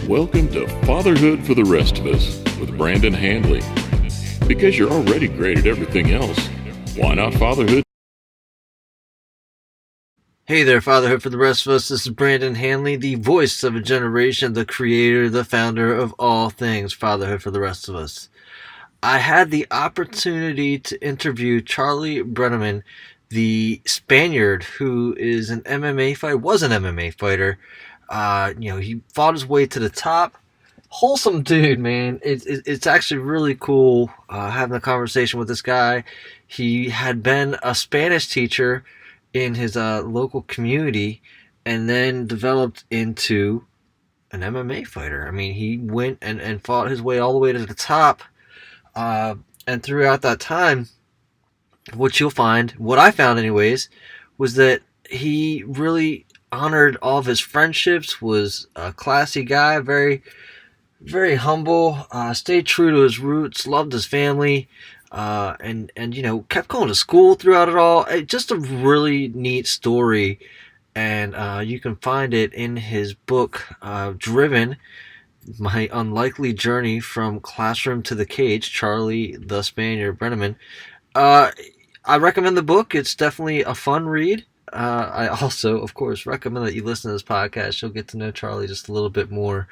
Welcome to Fatherhood for the Rest of Us with Brandon Handley. Because you're already great at everything else, why not fatherhood? Hey there, Fatherhood for the Rest of Us. This is Brandon Handley, the voice of a generation, the creator, the founder of all things Fatherhood for the Rest of Us. I had the opportunity to interview Charlie Brenneman, the Spaniard, who is an MMA fighter, was an MMA fighter. He fought his way to the top. Wholesome dude, man. It's actually really cool having a conversation with this guy. He had been a Spanish teacher in his local community and then developed into an MMA fighter. I mean, he went and fought his way all the way to the top. And throughout that time, what I found anyways, was that he really honored all of his friendships, was a classy guy, very, very humble, stayed true to his roots, loved his family, and kept going to school throughout it all. Just a really neat story, and you can find it in his book, Driven: My Unlikely Journey from Classroom to the Cage, Charlie the Spaniard Brenneman. Uh, I recommend the book. It's definitely a fun read. I also, of course, recommend that you listen to this podcast. You'll get to know Charlie just a little bit more.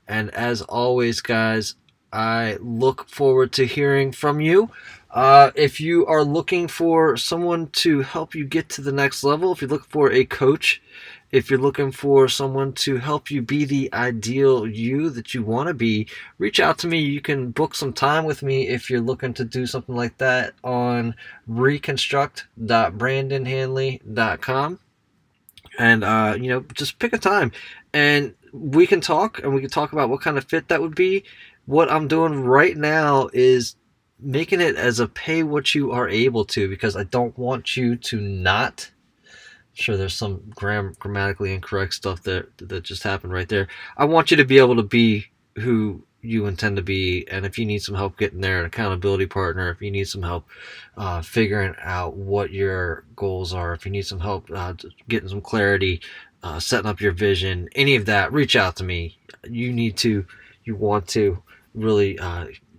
And as always, guys, I look forward to hearing from you. If you are looking for someone to help you get to the next level, if you're looking for a coach, if you're looking for someone to help you be the ideal you that you want to be, reach out to me. You can book some time with me if you're looking to do something like that on reconstruct.brandonhandley.com. And, just pick a time and we can talk about what kind of fit that would be. What I'm doing right now is making it as a pay what you are able to, because I don't want you to not. Sure, there's some grammatically incorrect stuff that just happened right there. I want you to be able to be who you intend to be, and if you need some help getting there, an accountability partner, if you need some help figuring out what your goals are, if you need some help getting some clarity, setting up your vision, any of that, reach out to me. You want to really,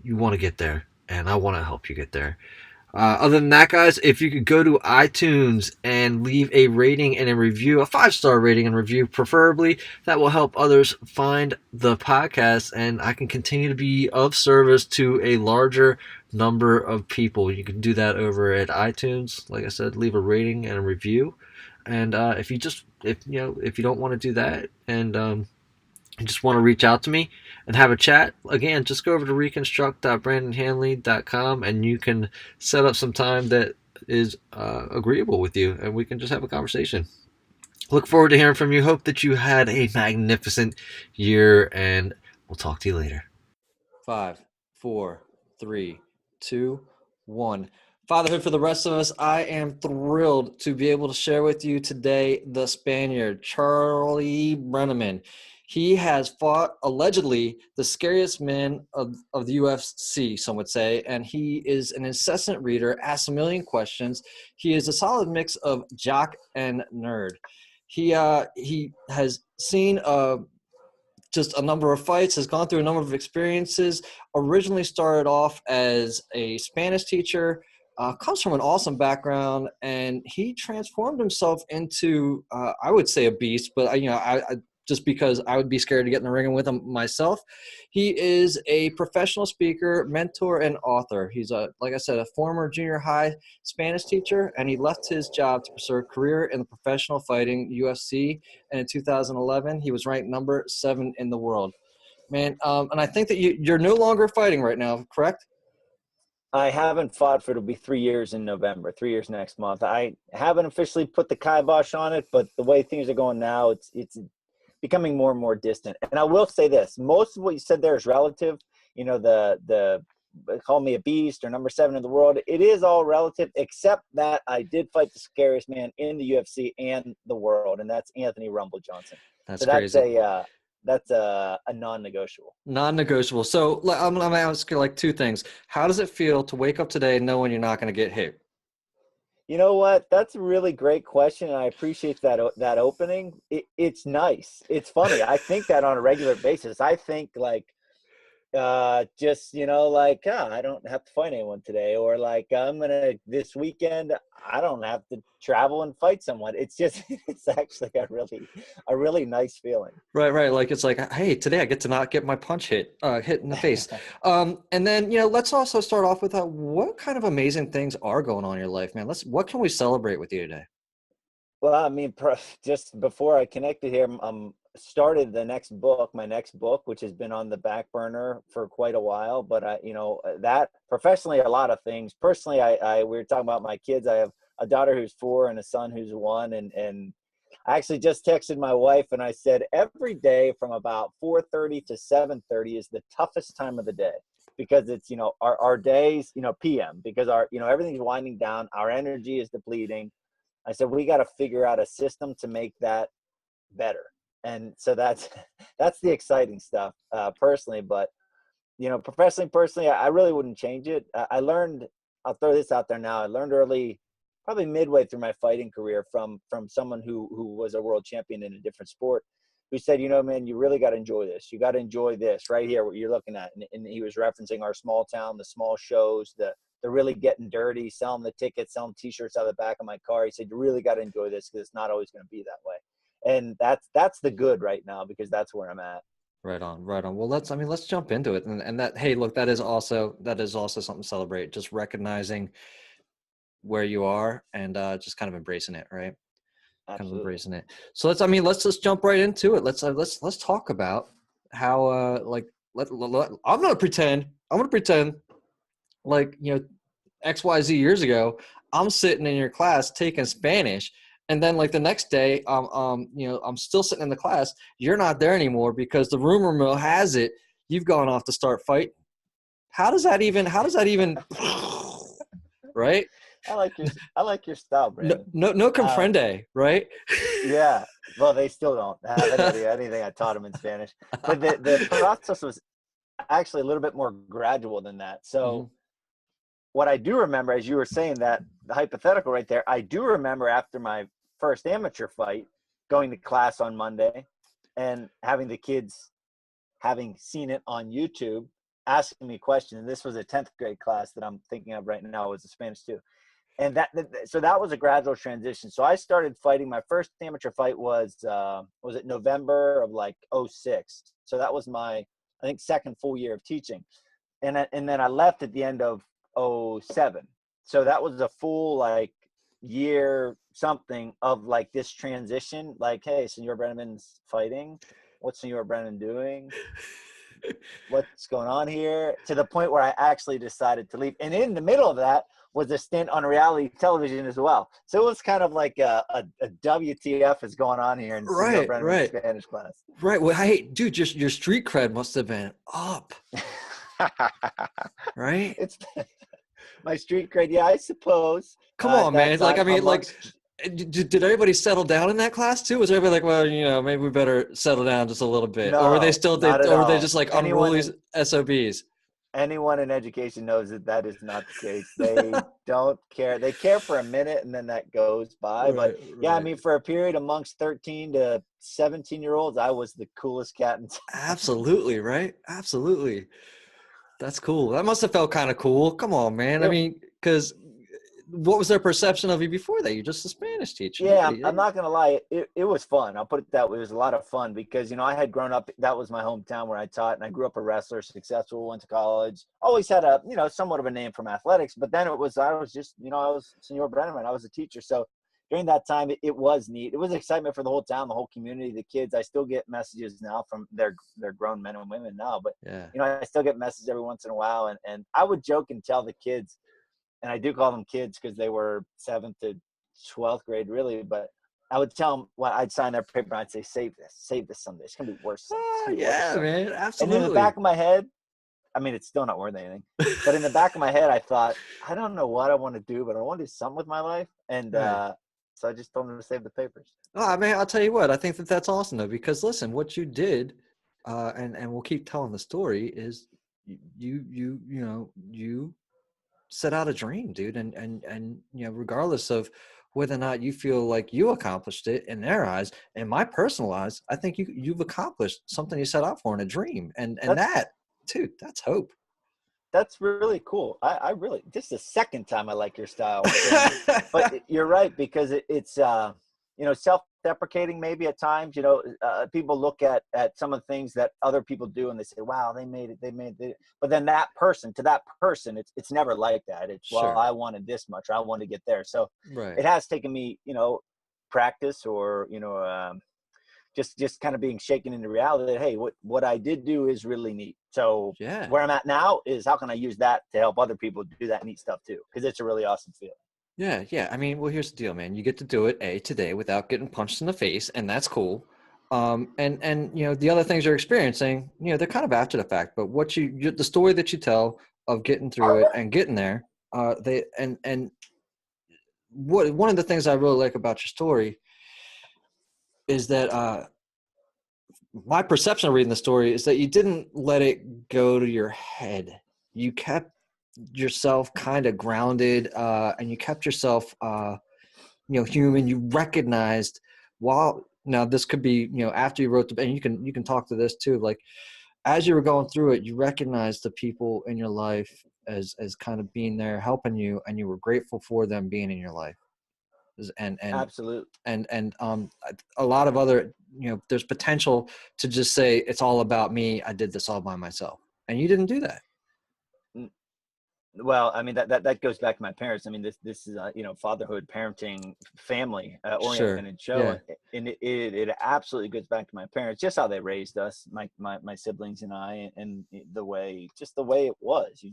you want to get there, and I want to help you get there. Other than that, guys, if you could go to iTunes and leave a rating and a review, a 5-star rating and review preferably, that will help others find the podcast, and I can continue to be of service to a larger number of people. You can do that over at iTunes. Like I said, leave a rating and a review. And if you don't want to do that, and you just want to reach out to me and have a chat, again, just go over to reconstruct.brandonhandley.com and you can set up some time that is agreeable with you, and we can just have a conversation. Look forward to hearing from you. Hope that you had a magnificent year, and we'll talk to you later. 5, 4, 3, 2, 1. Fatherhood for the rest of us. I am thrilled to be able to share with you today the Spaniard, Charlie Brenneman. He has fought, allegedly, the scariest man of the UFC, some would say, and he is an incessant reader, asks a million questions. He is a solid mix of jock and nerd. He has seen just a number of fights, has gone through a number of experiences, originally started off as a Spanish teacher, comes from an awesome background, and he transformed himself into, I would say, a beast, but I just because I would be scared to get in the ring with him myself. He is a professional speaker, mentor, and author. He's like I said, a former junior high Spanish teacher, and he left his job to pursue a career in the professional fighting UFC. And in 2011, he was ranked number 7 in the world. Man, and I think that you're no longer fighting right now, correct? I haven't fought for, it'll be 3 years in November, 3 years next month. I haven't officially put the kibosh on it, but the way things are going now, it's becoming more and more distant. And I will say this, most of what you said there is relative. You know, the call me a beast or number 7 in the world. It is all relative, except that I did fight the scariest man in the UFC and the world, and that's Anthony Rumble Johnson. That's crazy. That's a non-negotiable. Non-negotiable. So I'm going to ask you like 2 things. How does it feel to wake up today knowing you're not going to get hit? You know what? That's a really great question, and I appreciate that opening. It's nice. It's funny. I think that on a regular basis. I think like just like I don't have to fight anyone today, or like I'm gonna this weekend I don't have to travel and fight someone. It's just it's actually a really nice feeling. Right. Like it's like, hey, today I get to not get my punch hit in the face. And then let's also start off with what kind of amazing things are going on in your life, man. What can we celebrate with you today? Well, I mean, just before I connected here, started my next book, which has been on the back burner for quite a while. But that professionally, a lot of things. Personally, we were talking about my kids. I have a daughter who's 4 and a son who's 1, and I actually just texted my wife and I said every day from about 4:30 to 7:30 is the toughest time of the day because it's our days PM because our everything's winding down, our energy is depleting. I said, we got to figure out a system to make that better. And so that's that's the exciting stuff personally. But, personally, I really wouldn't change it. I learned, I'll throw this out there now. I learned early, probably midway through my fighting career from someone who was a world champion in a different sport, who said, man, you really got to enjoy this. You got to enjoy this right here, what you're looking at. And he was referencing our small town, the small shows, the really getting dirty, selling the tickets, selling T-shirts out of the back of my car. He said, you really got to enjoy this because it's not always going to be that way. And that's the good right now because that's where I'm at. Right on. Well, let's jump into it. And that, hey, look, that is also something to celebrate. Just recognizing where you are and just kind of embracing it, right? Absolutely. Kind of embracing it. So let's just jump right into it. Let's talk about how I'm gonna pretend like XYZ years ago, I'm sitting in your class taking Spanish, and then like the next day, I'm still sitting in the class. You're not there anymore because the rumor mill has it you've gone off to start fighting. How does that even? Right? I like your style, Brandon. No comprende, right? Yeah. Well, they still don't have anything I taught them in Spanish, but the process was actually a little bit more gradual than that. So what I do remember, as you were saying that, the hypothetical right there, I do remember after my first amateur fight, going to class on Monday and having the kids, having seen it on YouTube, asking me questions. And this was a 10th grade class that I'm thinking of right now. It was a Spanish too. And so that was a gradual transition. So I started fighting. My first amateur fight was it November of like 06. So that was my, I think, second full year of teaching. And then I left at the end of 07. So that was a full like year something of like this transition. Like, hey, Senor Brenneman's fighting. What's Senor Brennan doing? What's going on here? To the point where I actually decided to leave. And in the middle of that was a stint on reality television as well. So it was kind of like a WTF is going on here in Senor Brenneman's Spanish class. Right. Well, hey, dude, just your street cred must have been up. Right? It's my street cred, yeah, I suppose. Come on, man. Like, I mean, like, did everybody settle down in that class too? Was everybody like, well, maybe we better settle down just a little bit? No, or were they still, were they just like unruly SOBs? Anyone in education knows that is not the case. They don't care. They care for a minute and then that goes by. But yeah, I mean, for a period amongst 13 to 17-year-olds, I was the coolest cat in town. Absolutely, right? Absolutely. That's cool. That must have felt kind of cool. Come on, man. I mean, because what was their perception of you before that? You're just a Spanish teacher. Yeah, I'm not going to lie. It was fun. I'll put it that way. It was a lot of fun because, I had grown up. That was my hometown where I taught, and I grew up a wrestler, successful, went to college. Always had a, somewhat of a name from athletics. But then I was just, I was Senor Brenneman. I was a teacher. So during that time, it was neat. It was excitement for the whole town, the whole community, the kids. I still get messages now from they're grown men and women now. But, I still get messages every once in a while. And I would joke and tell the kids, and I do call them kids because they were 7th to 12th grade, really. But I would tell them, I'd sign their paper, and I'd say, save this someday. It's going to be worse. Yeah, man, absolutely. And in the back of my head, I mean, it's still not worth anything. But in the back of my head, I thought, I don't know what I want to do, but I want to do something with my life. And so I just told them to save the papers. Oh, I mean, I'll tell you what. I think that's awesome, though, because, listen, what you did, and we'll keep telling the story, is you set out a dream, dude. And you know, regardless of whether or not you feel like you accomplished it in their eyes, in my personal eyes, I think you've accomplished something you set out for in a dream. And that, dude, that's hope. That's really cool. I really, this is the second time I like your style. But you're right, because it's you know, self-deprecating maybe at times. You know, people look at some of the things that other people do and they say, wow, they made it. But then that person, it's never like that. It's, Sure. well, I wanted this much, or I want to get there. So Right. it has taken me, you know, practice, or, you know, just kind of being shaken into reality that, hey, what I did do is really neat. So Yeah. where I'm at now is, how can I use that to help other people do that neat stuff too? Because it's a really awesome feeling. Yeah. Yeah. I mean, well, here's the deal, man. You get to do it today without getting punched in the face, and that's cool. And you know, the other things you're experiencing, you know, they're kind of after the fact, but what the story that you tell of getting through it and getting there, one of the things I really like about your story is that my perception of reading the story is that you didn't let it go to your head. You kept yourself kind of grounded, and you kept yourself, you know, human. You recognized, now this could be, you know, after you wrote and you can talk to this too. Like, as you were going through it, you recognized the people in your life as kind of being there, helping you, and you were grateful for them being in your life. And Absolutely. and a lot of other, you know, there's potential to just say it's all about me, I did this all by myself, and you didn't do that. Well, I mean, that goes back to my parents. I mean, this is you know, fatherhood, parenting, family oriented show. Yeah. And it absolutely goes back to my parents, just how they raised us, my siblings and I, and the way it was.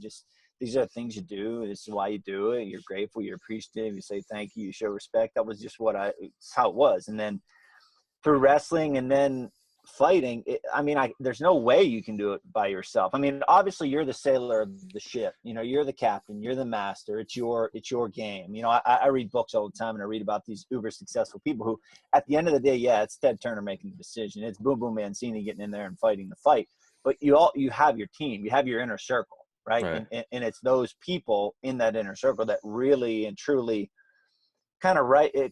These are the things you do. This is why you do it. You're grateful, you're appreciative, you say thank you, you show respect. That was just it's how it was. And then through wrestling and then fighting, there's no way you can do it by yourself. I mean, obviously you're the sailor of the ship, you know, you're the captain, you're the master, it's your game. You know, I read books all the time, and I read about these uber successful people who, at the end of the day, yeah, it's Ted Turner making the decision, it's Boom Boom Mancini getting in there and fighting the fight, but you have your team, you have your inner circle, right? And it's those people in that inner circle that really and truly kind of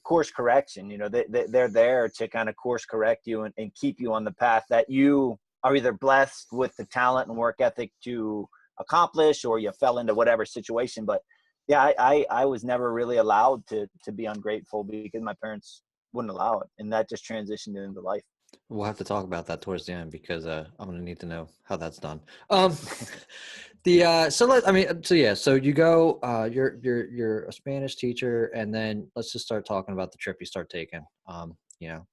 course correction. You know, they're there to kind of course correct you and keep you on the path that you are either blessed with the talent and work ethic to accomplish, or you fell into whatever situation. But yeah, I was never really allowed to be ungrateful, because my parents wouldn't allow it, and that just transitioned into life. We'll have to talk about that towards the end, because I'm going to need to know how that's done. So you go, you're a Spanish teacher, and then let's just start talking about the trip you start taking. You know,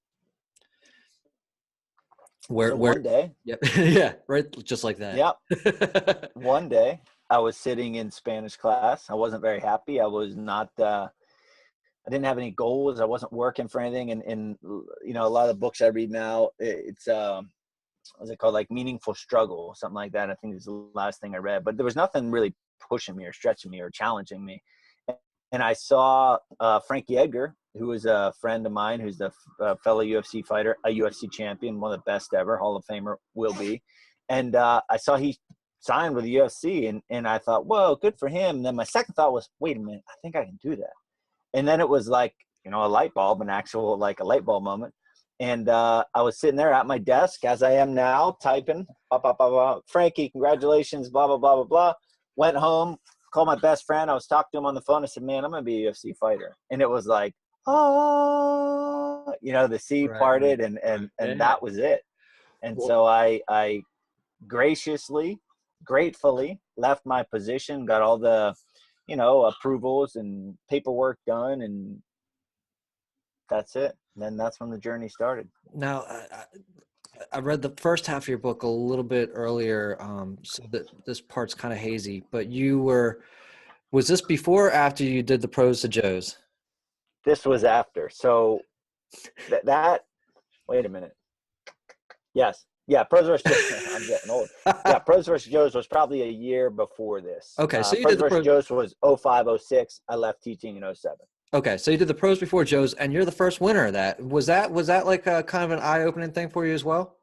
one day, yep, yeah, right, just like that. Yep. One day I was sitting in Spanish class. I wasn't very happy. I was not. I didn't have any goals. I wasn't working for anything. And you know, a lot of the books I read now, it's what's it called, like Meaningful Struggle or something like that. I think it's the last thing I read, but there was nothing really pushing me or stretching me or challenging me. And I saw Frankie Edgar, who is a friend of mine, who's the fellow UFC fighter, a UFC champion, one of the best ever, Hall of Famer will be. And I saw he signed with the UFC, and I thought, whoa, good for him. And then my second thought was, wait a minute, I think I can do that. And then it was like, you know, a light bulb moment. And I was sitting there at my desk, as I am now, typing, blah, blah, blah, blah. Frankie, congratulations, blah, blah, blah, blah, blah. Went home, called my best friend. I was talking to him on the phone. I said, man, I'm going to be a UFC fighter. And it was like, you know, the sea parted, and that was it. And so I graciously, gratefully left my position, got all the, you know, approvals and paperwork done, and that's it. And then that's when the journey started. Now, I read the first half of your book a little bit earlier, so that this part's kind of hazy, but was this before or after you did the Pros to Joes? This was after. So wait a minute. Yes. Yeah, Pros vs. Joes. I'm getting old. Yeah, Pros vs. Joes was probably a year before this. Okay, so you Pros did the vs. Joes was 05, 06. I left teaching in 07. Okay, so you did the Pros before Joes, and you're the first winner of that. Was that like a kind of an eye-opening thing for you as well?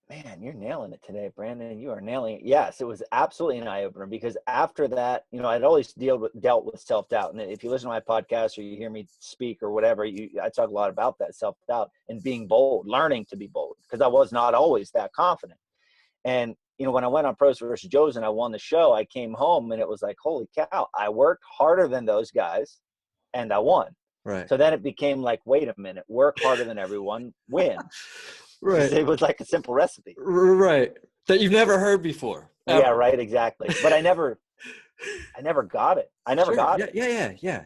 Man, you're nailing it today, Brandon. You are nailing it. Yes, it was absolutely an eye opener, because after that, I'd always dealt with self doubt. And if you listen to my podcast or you hear me speak or whatever, I talk a lot about that self doubt and being bold, learning to be bold, because I was not always that confident. And when I went on Pros versus Joes and I won the show, I came home and it was like, holy cow, I worked harder than those guys and I won. Right. So then it became like, wait a minute, work harder than everyone, win. Right. It was like a simple recipe. Right. That you've never heard before. Ever. Yeah, right, exactly. But I never got it. I never got it. Yeah.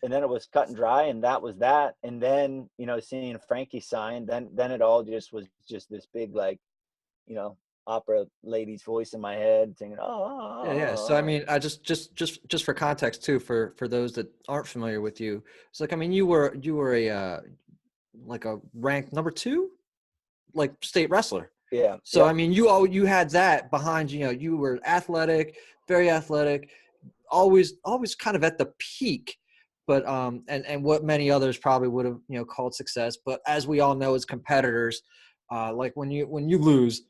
And then it was cut and dry, and that was that. And then, seeing Frankie sign, then it all just was just this big, like, opera lady's voice in my head singing, oh. Yeah. So I mean, I just for context too, for those that aren't familiar with you, it's like, I mean, you were a like a ranked number 2, like state wrestler. Yeah. So yeah. I mean, you had that behind you. You were athletic, very athletic, always kind of at the peak. But and what many others probably would have called success. But as we all know, as competitors, like when you lose,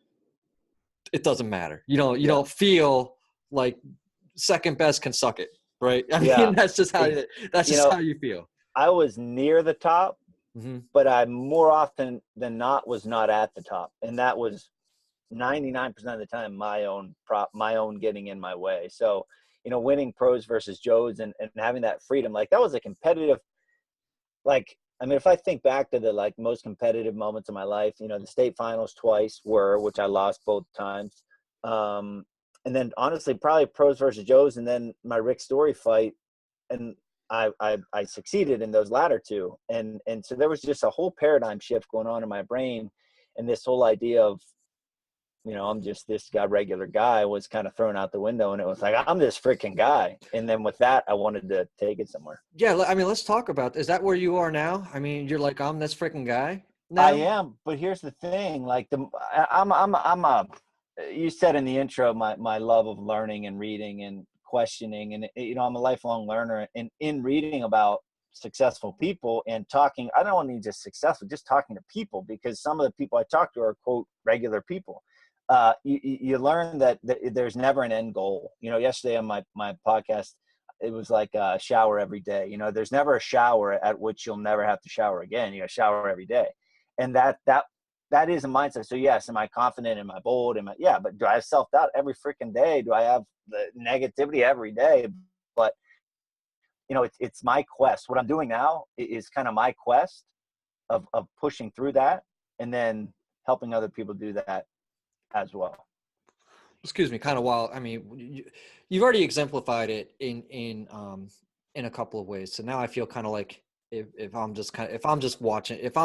it doesn't matter. You don't feel like second best can suck it, right? I mean, that's just how how you feel. I was near the top, Mm-hmm. but I more often than not was not at the top, and that was 99% of the time my own getting in my way. So, winning Pros versus Joes and having that freedom, like that was a competitive, like, I mean, if I think back to the like most competitive moments of my life, the state finals twice which I lost both times. And then honestly, probably Pros versus Joes, and then my Rick Story fight. And I succeeded in those latter two. And so there was just a whole paradigm shift going on in my brain. And this whole idea of, I'm just this guy, regular guy, was kind of thrown out the window. And it was like, I'm this freaking guy. And then with that, I wanted to take it somewhere. Yeah. I mean, let's talk about, is that where you are now? I mean, you're like, I'm this freaking guy now? I am, but here's the thing. Like you said in the intro, my love of learning and reading and questioning. And, I'm a lifelong learner, and in reading about successful people and talking, I don't want to be just successful, just talking to people, because some of the people I talk to are, quote, regular people. You learn that there's never an end goal. Yesterday on my podcast, it was like a shower every day. There's never a shower at which you'll never have to shower again. You shower every day. And that is a mindset. So yes, am I confident? Am I bold? Yeah, but do I have self-doubt every freaking day? Do I have the negativity every day? But it's my quest. What I'm doing now is kind of my quest of pushing through that, and then helping other people do that as well. Excuse me, kind of wild. I mean, you've already exemplified it in a couple of ways. So now I feel kind of like if I'm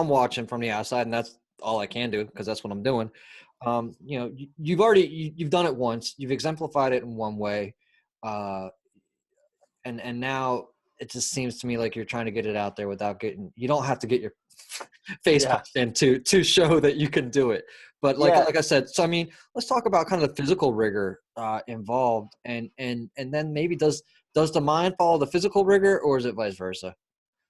watching from the outside, and that's all I can do because that's what I'm doing. You've done it once. You've exemplified it in one way, and now it just seems to me like you're trying to get it out there without getting. You don't have to get your face punched in to show that you can do it. But like I said, so I mean, let's talk about kind of the physical rigor involved, and then maybe does the mind follow the physical rigor, or is it vice versa?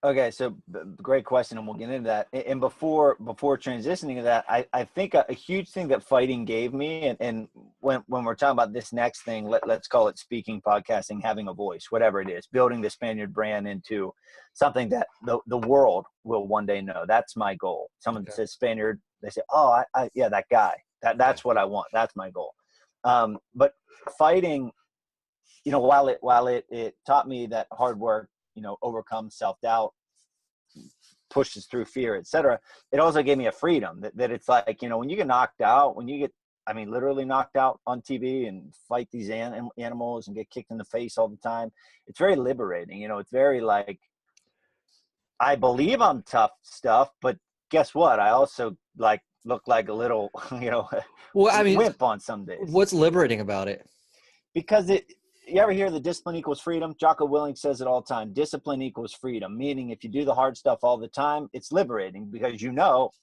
Okay, so great question, and we'll get into that. And before transitioning to that, I think a huge thing that fighting gave me, and when we're talking about this next thing, let's call it speaking, podcasting, having a voice, whatever it is, building the Spaniard brand into something that the world will one day know. That's my goal. Someone says Spaniard, they say, oh, yeah, that guy. That's what I want. That's my goal. But fighting, while it taught me that hard work, overcomes self-doubt, pushes through fear, etc. It also gave me a freedom that it's like, when you get knocked out, literally knocked out on TV and fight these animals and get kicked in the face all the time, it's very liberating. It's very like, I believe I'm tough stuff, but guess what? I also look like a little, wimp on some days. What's liberating about it? Because you ever hear the discipline equals freedom? Jocko Willink says it all the time. Discipline equals freedom, meaning if you do the hard stuff all the time, it's liberating because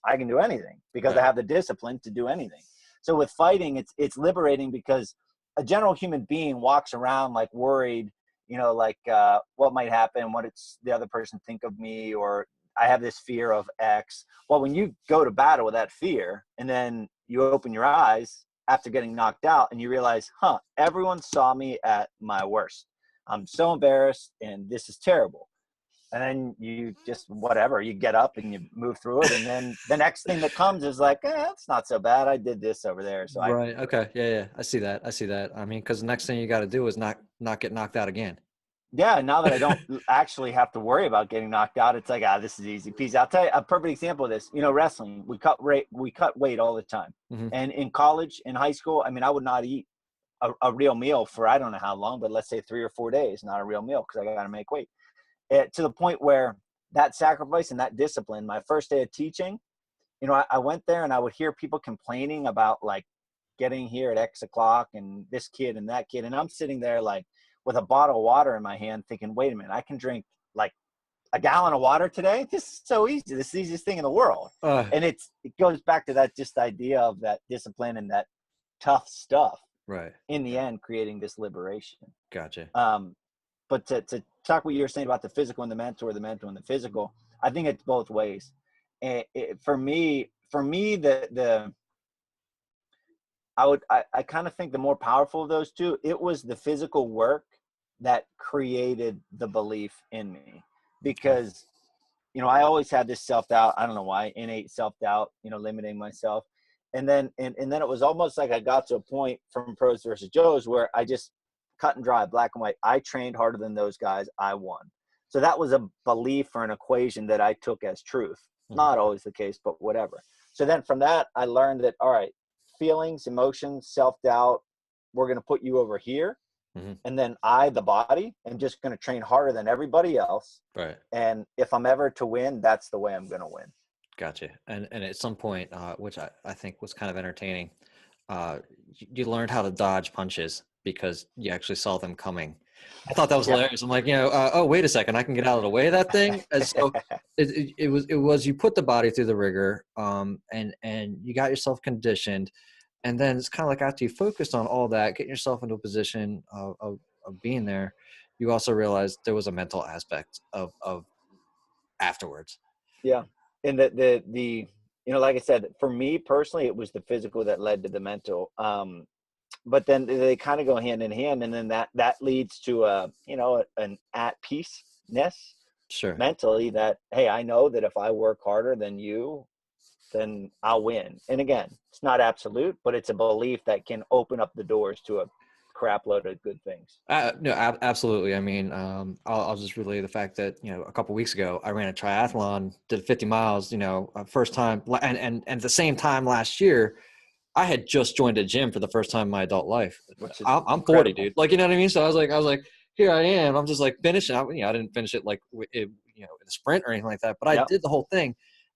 I can do anything because I have the discipline to do anything. So with fighting, it's liberating because a general human being walks around like worried, what might happen, what it's the other person think of me, or I have this fear of X. Well, when you go to battle with that fear and then you open your eyes after getting knocked out and you realize, everyone saw me at my worst. I'm so embarrassed and this is terrible. And then you just, whatever, you get up and you move through it. And then the next thing that comes is like, it's not so bad. I did this over there. So Right. Okay. Yeah. I see that. I mean, because the next thing you got to do is not get knocked out again. Yeah, now that I don't actually have to worry about getting knocked out, it's like, this is easy peasy. I'll tell you a perfect example of this. Wrestling, we cut weight all the time. Mm-hmm. And in college, in high school, I mean, I would not eat a real meal for I don't know how long, but let's say 3 or 4 days, not a real meal because I got to make weight. To the point where that sacrifice and that discipline, my first day of teaching, I went there and I would hear people complaining about like getting here at X o'clock and this kid and that kid. And I'm sitting there like with a bottle of water in my hand thinking, wait a minute, I can drink like a gallon of water today? This is so easy. This is the easiest thing in the world. And it goes back to that just idea of that discipline and that tough stuff. Right. In the end, creating this liberation. Gotcha. But to talk what you were saying about the physical and the mental, or the mental and the physical, I think it's both ways. And for me, I kind of think the more powerful of those two, it was the physical work that created the belief in me, because, I always had this self-doubt. I don't know why, innate self-doubt, limiting myself. And then it was almost like I got to a point from Pros versus Joes where I just cut and dry, black and white. I trained harder than those guys. I won. So that was a belief or an equation that I took as truth. Not always the case, but whatever. So then from that, I learned that, all right, feelings, emotions, self-doubt, we're going to put you over here. Mm-hmm. And then I, the body, am just going to train harder than everybody else. Right. And if I'm ever to win, that's the way I'm going to win. Gotcha. And at some point, which I think was kind of entertaining, you learned how to dodge punches because you actually saw them coming. I thought that was hilarious. I'm like, oh, wait a second, I can get out of the way of that thing. And so it was you put the body through the rigor, and you got yourself conditioned, and then it's kind of like after you focused on all that, getting yourself into a position of being there, you also realized there was a mental aspect of afterwards. Yeah. And the like I said, for me personally, it was the physical that led to the mental. But then they kind of go hand in hand, and then that leads to an at peaceness, sure, mentally, that, hey, I know that if I work harder than you, then I'll win. And again, it's not absolute, but it's a belief that can open up the doors to a crap load of good things. No, absolutely. I mean, I'll just relay the fact that, a couple of weeks ago, I ran a triathlon, did 50 miles, first time. And at the same time last year, I had just joined a gym for the first time in my adult life. I'm 40, dude. Like, you know what I mean? So I was like, here I am. I'm just like finishing. I didn't finish it like, in a sprint or anything like that, but I did the whole thing.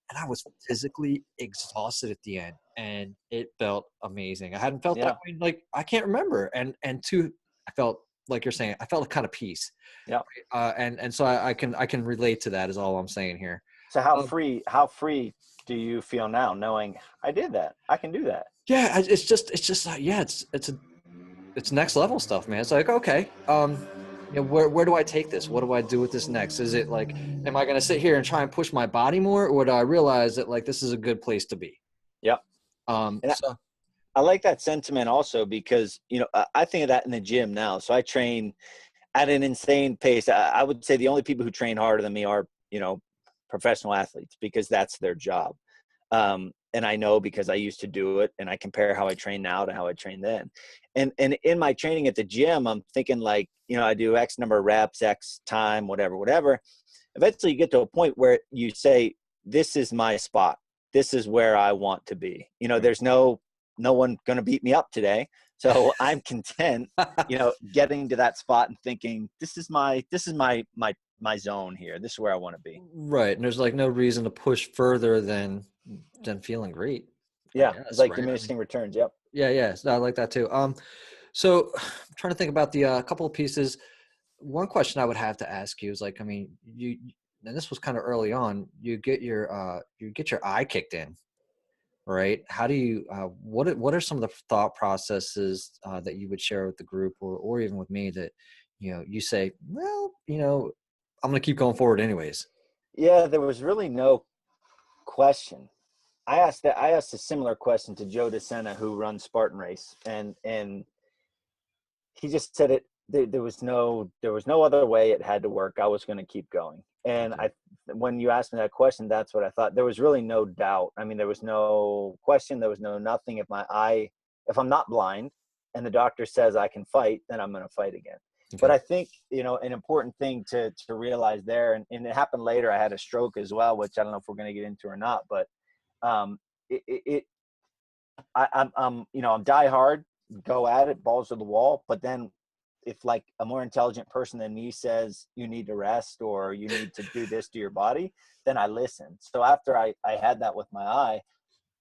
And I was physically exhausted at the end, and it felt amazing. I hadn't felt that way, like, I can't remember. And two, I felt like you're saying, I felt a kind of peace. Yeah. And so I can relate to that is all I'm saying here. So how free do you feel now, knowing I did that? I can do that. Yeah. It's just it's next level stuff, man. It's like, okay, where do I take this? What do I do with this next? Is it like, am I going to sit here and try and push my body more, or do I realize that like this is a good place to be? Yeah. I like that sentiment also because, I think of that in the gym now. So I train at an insane pace. I would say the only people who train harder than me are, professional athletes, because that's their job. And I know because I used to do it, and I compare how I train now to how I trained then. And in my training at the gym, I'm thinking like, I do X number of reps, X time, whatever. Eventually you get to a point where you say, this is my spot. This is where I want to be. There's no one going to beat me up today. So I'm content, getting to that spot and thinking, this is my zone here. This is where I want to be. Right. And there's like no reason to push further than feeling great. Yeah. It's like diminishing returns. Yep. Yeah. So I like that too. So I'm trying to think about the couple of pieces. One question I would have to ask you is like, I mean, and this was kind of early on, you get your eye kicked in, right? How do you, what are some of the thought processes that you would share with the group or even with me that, you say, well, I'm going to keep going forward anyways? Yeah, there was really no question. I asked a similar question to Joe DeSena, who runs Spartan Race, and he just said it. There was no other way. It had to work. I was going to keep going. And when you asked me that question, that's what I thought. There was really no doubt. I mean, there was no question. There was no nothing. If I'm not blind, and the doctor says I can fight, then I'm going to fight again. Okay. But I think, an important thing to realize there, and it happened later. I had a stroke as well, which I don't know if we're going to get into or not. But I'm die hard, go at it, balls to the wall. But then if like a more intelligent person than me says you need to rest or you need to do this to your body, then I listen. So after I had that with my eye,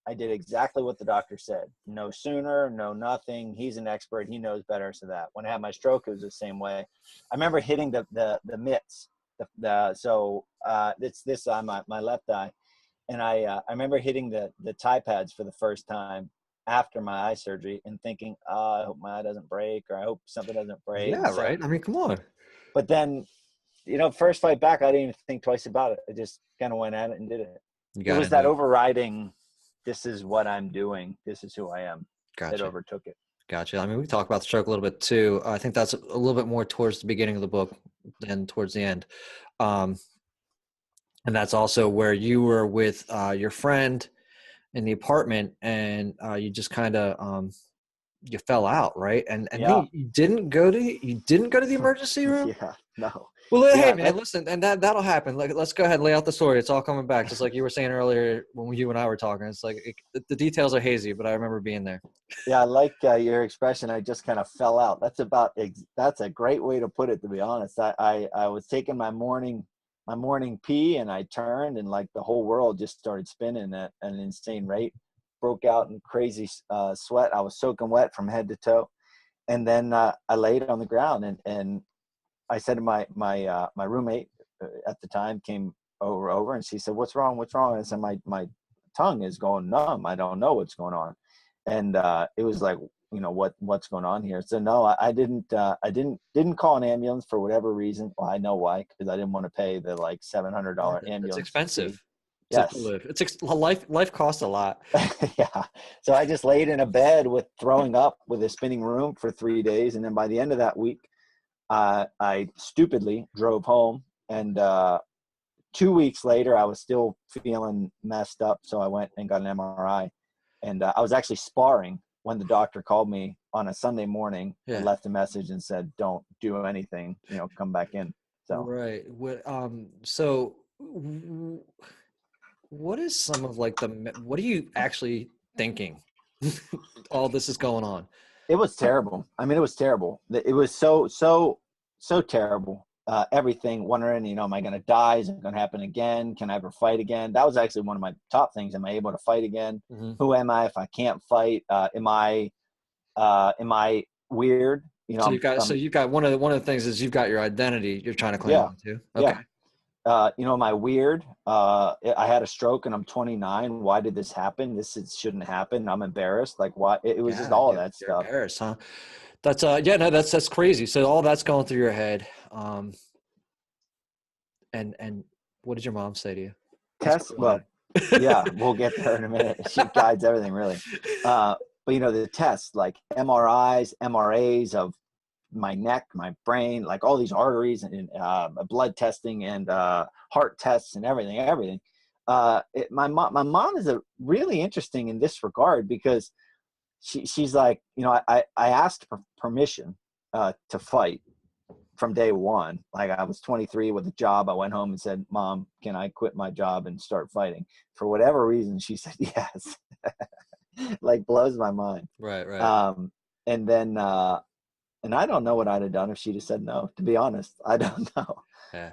I did exactly what the doctor said. No sooner, no nothing. He's an expert. He knows better. So that when I had my stroke, it was the same way. I remember hitting the mitts. It's this eye, my left eye. And I remember hitting the tie pads for the first time after my eye surgery and thinking, I hope my eye doesn't break, or I hope something doesn't break. Yeah, right. I mean, come on. But then, first fight back, I didn't even think twice about it. I just kind of went at it and did it. It was that overriding, this is what I'm doing, this is who I am, that overtook it. Gotcha. I mean, we talked about the stroke a little bit too. I think that's a little bit more towards the beginning of the book than towards the end. And that's also where you were with your friend in the apartment, and you just kind of you fell out, right? And yeah. you didn't go to the emergency room. Yeah, no. Well, hey man, listen, and that'll happen. Like, let's go ahead and lay out the story. It's all coming back, just like you were saying earlier when you and I were talking. It's like the details are hazy, but I remember being there. Yeah, I like your expression. I just kind of fell out. That's a great way to put it. To be honest, I was taking my morning pee, and I turned, and like the whole world just started spinning at an insane rate. Broke out in crazy sweat. I was soaking wet from head to toe, and then I laid on the ground, and I said to my roommate at the time came over, and she said, "What's wrong? What's wrong?" And I said, "My tongue is going numb. I don't know what's going on." And it was like, what's going on here? So no, I didn't call an ambulance for whatever reason. Well, I know why, because I didn't want to pay the like $700 ambulance. It's expensive. Fee. Yes. Life costs a lot. Yeah. So I just laid in a bed with throwing up with a spinning room for 3 days. And then by the end of that week, I stupidly drove home. And 2 weeks later, I was still feeling messed up. So I went and got an MRI. And I was actually sparring when the doctor called me on a Sunday morning and left a message and said, don't do anything, come back in. So, right. So what is some of like what are you actually thinking? All this is going on. It was terrible. I mean, it was terrible. It was so terrible. Everything, wondering, am I going to die? Is it going to happen again? Can I ever fight again? That was actually one of my top things. Am I able to fight again? Mm-hmm. Who am I if I can't fight? Am I weird? So you've got one of the things is you've got your identity you're trying to claim on too. Okay. Yeah. Am I weird? I had a stroke and I'm 29. Why did this happen? This shouldn't happen. I'm embarrassed. Like, why? It was just all of that stuff. Embarrassed, huh? That's that's crazy. So all that's going through your head. And what did your mom say to you? Tess, well, yeah, we'll get there in a minute. She guides everything really. But the tests like MRIs, MRAs of my neck, my brain, like all these arteries and blood testing and heart tests and everything. My mom is really interesting in this regard because she's like, I asked for permission to fight from day one. Like I was 23 with a job. I went home and said, Mom, can I quit my job and start fighting? For whatever reason, she said yes. Like blows my mind. Right. And then and I don't know what I'd have done if she'd have said no, to be honest. I don't know. Yeah.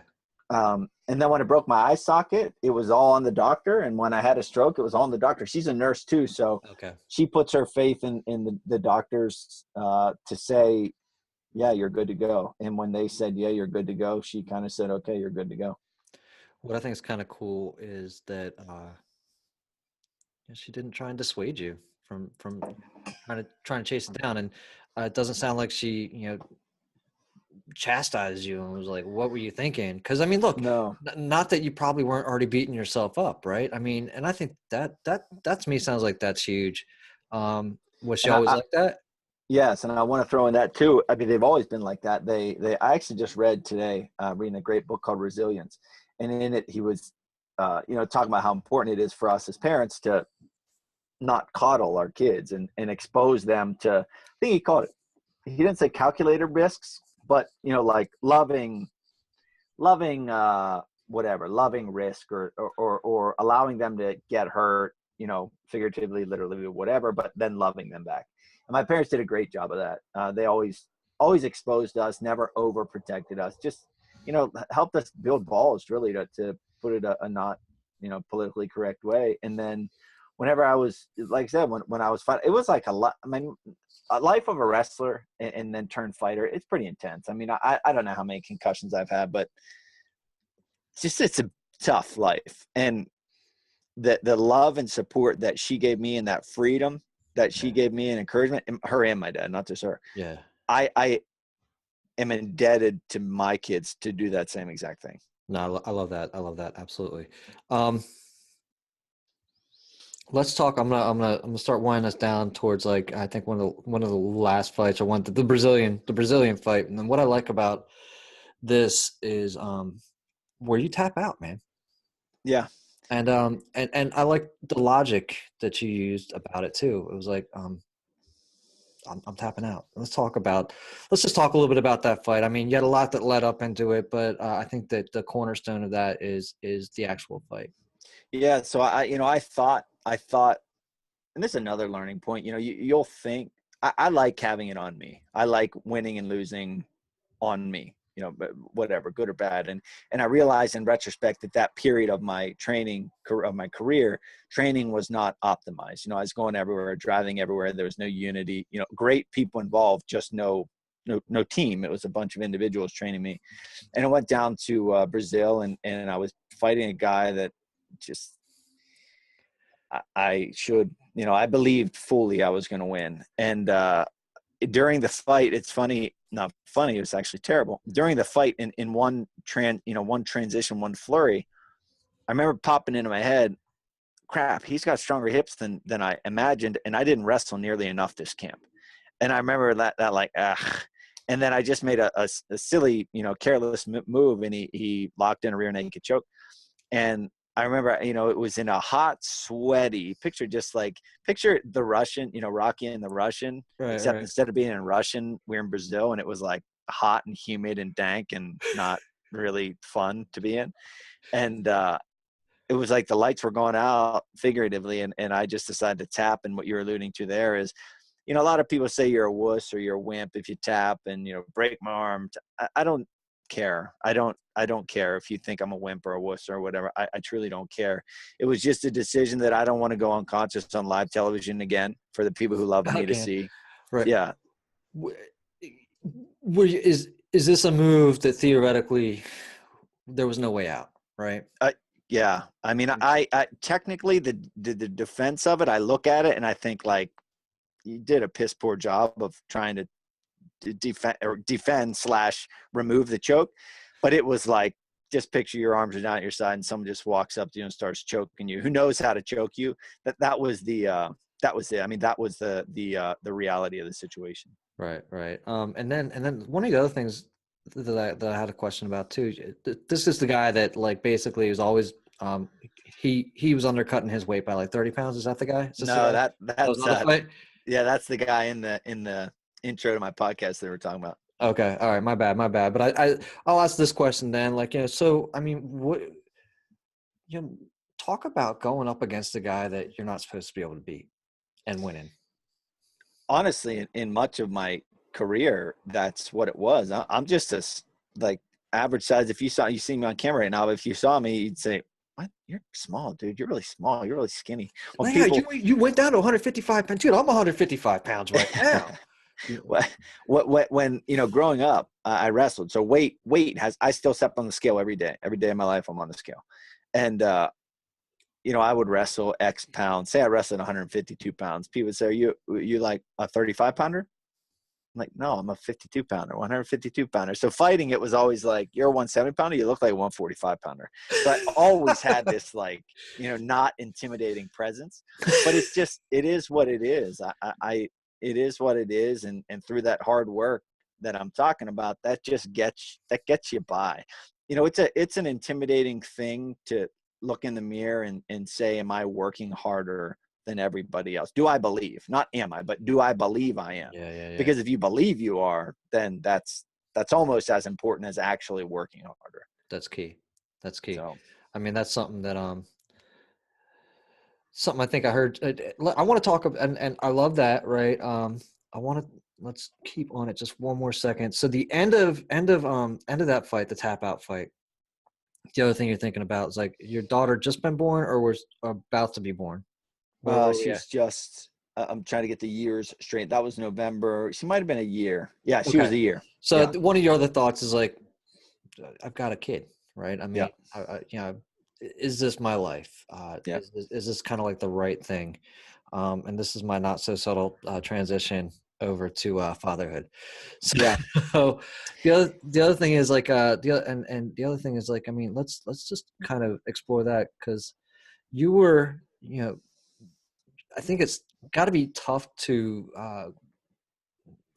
And then when it broke my eye socket, it was all on the doctor. And when I had a stroke, it was all on the doctor. She's a nurse too. So she puts her faith in the doctors to say, yeah, you're good to go. And when they said, yeah, you're good to go, she kind of said, okay, you're good to go. What I think is kind of cool is that she didn't try and dissuade you from trying to chase it down. And it doesn't sound like she, chastised you and was like, what were you thinking? Because I mean, look, No. not that you probably weren't already beating yourself up, right? I mean, and I think that to me sounds like that's huge. Was she And always like that? yes, and I want to throw in that too. I mean, they've always been like that. I actually just read today, reading a great book called Resilience, and in it he was, talking about how important it is for us as parents to not coddle our kids and expose them to. I think he called it. He didn't say calculated risks, but like loving loving risk or allowing them to get hurt, figuratively, literally, whatever, but then loving them back. And my parents did a great job of that. They always exposed us, never overprotected us, just helped us build balls, really, to put it a not politically correct way. And then whenever I was, like I said, when I was fighting, it was like a life of a wrestler and then turn fighter. It's pretty intense. I mean, I don't know how many concussions I've had, but it's a tough life. And the love and support that she gave me and that freedom that she gave me and encouragement, her and my dad, not just her. Yeah. I am indebted to my kids to do that same exact thing. No, I love that. I love that. Absolutely. Let's talk. I'm gonna start winding us down towards, like, I think one of the last fights, or the Brazilian fight. And then what I like about this is where you tap out, man. Yeah. And I like the logic that you used about it too. It was like, I'm tapping out. Let's just talk a little bit about that fight. I mean, you had a lot that led up into it, but I think that the cornerstone of that is the actual fight. Yeah. So I thought, and this is another learning point, you'll think I like having it on me. I like winning and losing on me, but whatever, good or bad. And I realized in retrospect that period of my career, training was not optimized. I was going everywhere, driving everywhere. There was no unity, great people involved, just no team. It was a bunch of individuals training me. And I went down to Brazil and I was fighting a guy that just, I believed fully I was going to win. And during the fight, it's funny, not funny, it was actually terrible. During the fight, in one transition, one flurry, I remember popping into my head, crap, he's got stronger hips than I imagined, and I didn't wrestle nearly enough this camp. And I remember that like, and then I just made a silly, careless move, and he locked in a rear naked choke. And I remember, it was in a hot, sweaty picture, picture the Russian, Rocky and the Russian, Right, except right. instead of being in Russian, we're in Brazil, and it was like hot and humid and dank and not really fun to be in. And it was like the lights were going out figuratively, and I just decided to tap. And what you're alluding to there is, a lot of people say you're a wuss or you're a wimp if you tap and, break my arm. I don't care. I don't care if you think I'm a wimp or a wuss or whatever. I truly don't care. It was just a decision that I don't want to go unconscious on live television again for the people who love me to see. Right. Yeah. Is this a move that theoretically there was no way out, right? Yeah. I mean, I technically the defense of it, I look at it and I think, like, you did a piss poor job of trying to defend / remove the choke. But it was like, just picture your arms are down at your side and someone just walks up to you and starts choking you. Who knows how to choke you? That was it. I mean, that was the reality of the situation. Right. And then one of the other things that I had a question about too. This is the guy that, like, basically is always he was undercutting his weight by like 30 pounds. Is that the guy? No, that was another fight? Yeah, that's the guy in the intro to my podcast that we're talking about. Okay. All right. My bad. But I'll ask this question then. Like, so, I mean, what, talk about going up against a guy that you're not supposed to be able to beat and winning. Honestly, in much of my career, that's what it was. I'm just like average size. If you see me on camera right now, if you saw me, you'd say, "What? You're small, dude. You're really small. You're really skinny." Well, yeah, you went down to 155 pounds. Dude, I'm 155 pounds right now. When growing up, I wrestled. So weight I still step on the scale every day of my life. I'm on the scale. And I would wrestle X pounds. Say I wrestled 152 pounds. People would say, are you like a 35 pounder? I'm like, no, I'm a 52 pounder, 152 pounder. So fighting, it was always like, you're a 170 pounder, you look like a 145 pounder. So I always had this like, not intimidating presence, but it's just, it is what it is. It is what it is. And through that hard work that I'm talking about, that gets you by. It's an intimidating thing to look in the mirror and say, am I working harder than everybody else? Do I believe? Not am I, but do I believe I am? Yeah. Because if you believe you are, then that's almost as important as actually working harder. That's key. So, I mean, that's something that something I think I heard. I want to talk about, and I love that. Right. Let's keep on it just one more second. So the end of that fight, the tap out fight. The other thing you're thinking about is like your daughter just been born or was about to be born. Where were we at? she's just. I'm trying to get the years straight. That was November. She might have been a year. Yeah, she was a year. So yeah. One of your other thoughts is like, I've got a kid, right? I mean, Yeah. Is this my life? Yeah. Is this kind of like the right thing? And this is my not so subtle transition over to fatherhood. So, Yeah. so the other thing is like the other thing is like, I mean, let's just kind of explore that, because you were, I think it's got to be tough to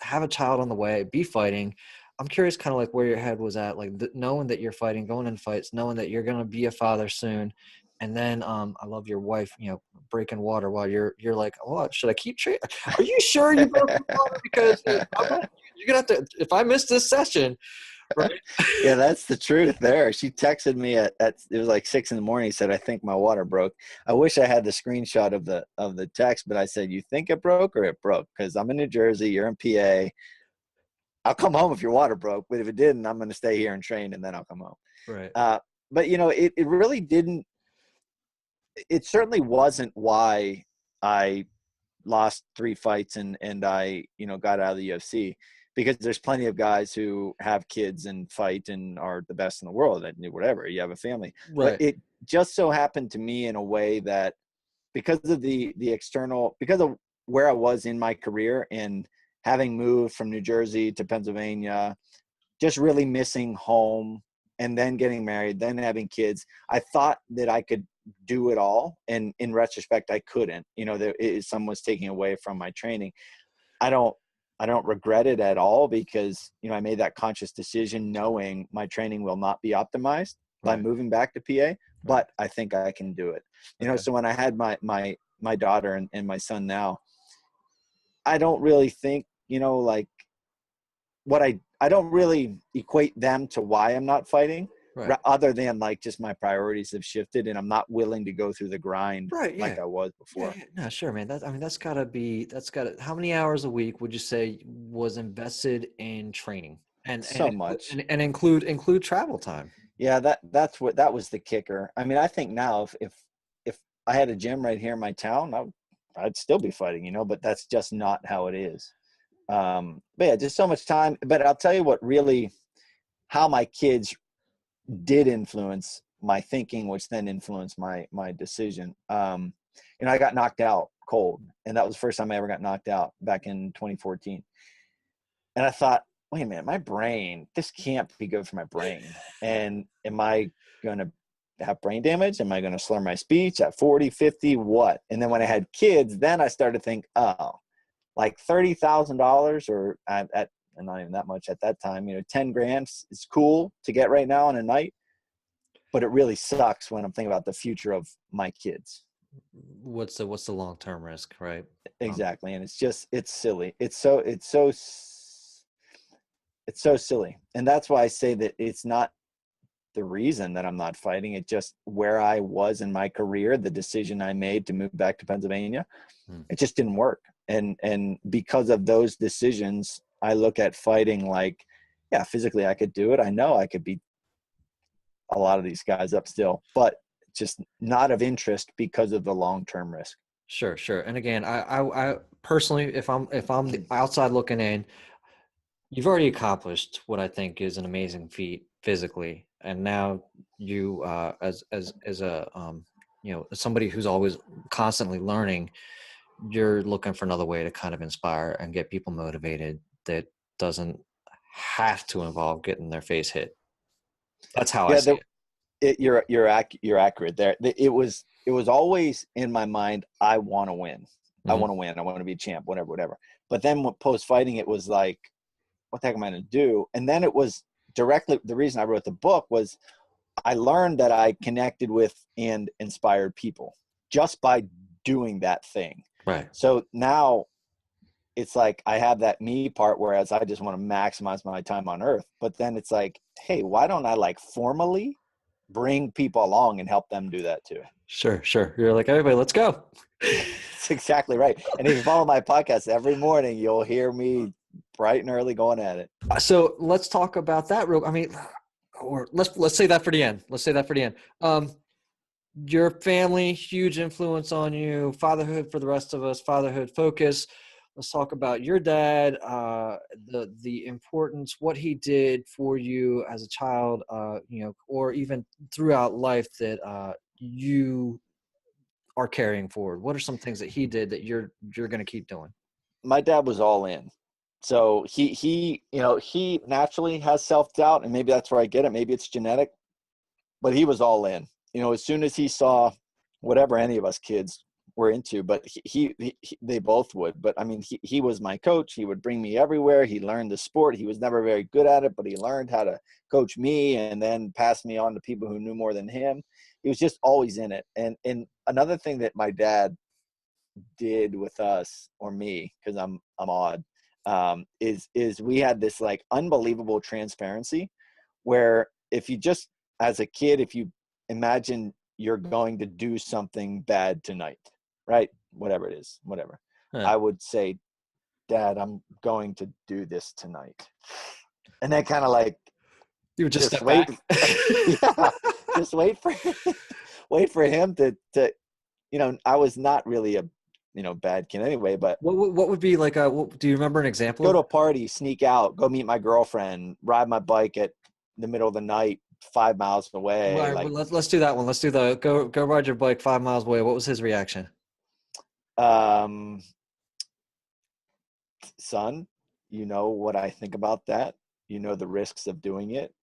have a child on the way, be fighting. I'm curious kind of like where your head was at, like knowing that you're fighting, going in fights, knowing that you're going to be a father soon. And then I love your wife, breaking water while you're like, oh, should I keep training? Are you sure you broke the water? Because you're going to have to, if I miss this session, right? Yeah, that's the truth there. She texted me at it was like 6 a.m. said, I think my water broke. I wish I had the screenshot of the text, but I said, you think it broke or it broke? Because I'm in New Jersey, you're in PA. I'll come home if your water broke, but if it didn't, I'm going to stay here and train, and then I'll come home. Right. But it really didn't. It certainly wasn't why I lost 3 fights and I got out of the UFC, because there's plenty of guys who have kids and fight and are the best in the world and whatever. You have a family, Right. But it just so happened to me in a way that because of the external, because of where I was in my career and having moved from New Jersey to Pennsylvania, just really missing home, and then getting married, then having kids, I thought that I could do it all. And in retrospect, I couldn't. Someone was taking away from my training. I don't regret it at all, because, I made that conscious decision knowing my training will not be optimized by moving back to PA, but I think I can do it. So when I had my daughter and my son now, I don't really think, like I don't really equate them to why I'm not fighting, other than like just my priorities have shifted and I'm not willing to go through the grind like I was before. Yeah. No, sure, man. How many hours a week would you say was invested in training and so much and include travel time? Yeah, that was the kicker. I mean, I think now if I had a gym right here in my town, I'd still be fighting, but that's just not how it is. But yeah, just so much time. But I'll tell you what really, how my kids did influence my thinking, which then influenced my decision. I got knocked out cold, and that was the first time I ever got knocked out back in 2014. And I thought, wait a minute, my brain, this can't be good for my brain. And am I going to have brain damage? Am I going to slur my speech at 40, 50, what? And then when I had kids, then I started to think, oh, like $30,000 or at not even that much at that time, 10 grand is cool to get right now on a night, but it really sucks when I'm thinking about the future of my kids. What's the long-term risk, right? Exactly. And it's silly. It's so silly. And that's why I say that it's not the reason that I'm not fighting. It just where I was in my career, the decision I made to move back to Pennsylvania, it just didn't work. And because of those decisions, I look at fighting like, yeah, physically I could do it. I know I could beat a lot of these guys up still, but just not of interest because of the long-term risk. Sure. And again, I personally, if I'm the outside looking in, you've already accomplished what I think is an amazing feat physically, and now you, as a somebody who's always constantly learning, you're looking for another way to kind of inspire and get people motivated that doesn't have to involve getting their face hit. That's how I Yeah, see it. you're accurate there. It was always in my mind, I want to win. I Mhm. want to win. I want to be a champ, whatever. But then post fighting, it was like, what the heck am I going to do? And then it was directly, the reason I wrote the book was I learned that I connected with and inspired people just by doing that thing. Right. So now it's like I have that me part, whereas I just want to maximize my time on earth. But then it's like, hey, why don't I like formally bring people along and help them do that too? Sure. You're like, everybody, let's go. That's exactly right. And if you follow my podcast every morning, you'll hear me bright and early going at it. So let's talk about that real. I mean, or let's say that for the end. Let's say that for the end. Your family, huge influence on you. Fatherhood for the rest of us. Fatherhood focus. Let's talk about your dad. The importance, what he did for you as a child. Or even throughout life that you are carrying forward. What are some things that he did that you're going to keep doing? My dad was all in. So he naturally has self-doubt, and maybe that's where I get it. Maybe it's genetic, but he was all in. As soon as he saw whatever any of us kids were into, but they both would. But I mean, he was my coach. He would bring me everywhere. He learned the sport. He was never very good at it, but he learned how to coach me and then pass me on to people who knew more than him. He was just always in it. And another thing that my dad did with us, or me, because I'm odd, is we had this like unbelievable transparency where if you just, as a kid, if you imagine you're going to do something bad tonight, right? Whatever it is, whatever. Huh. I would say, Dad, I'm going to do this tonight. And then kind of like, You would just step wait. back. Yeah, just wait for him to, I was not really a, bad kid anyway, but What would be like do you remember an example? go to a party, sneak out, go meet my girlfriend, ride my bike at the middle of the night, 5 miles away. All right, Like, well, let's do that one. Let's do the go ride your bike 5 miles away. What was his reaction? Son, you know what I think about that. You know the risks of doing it.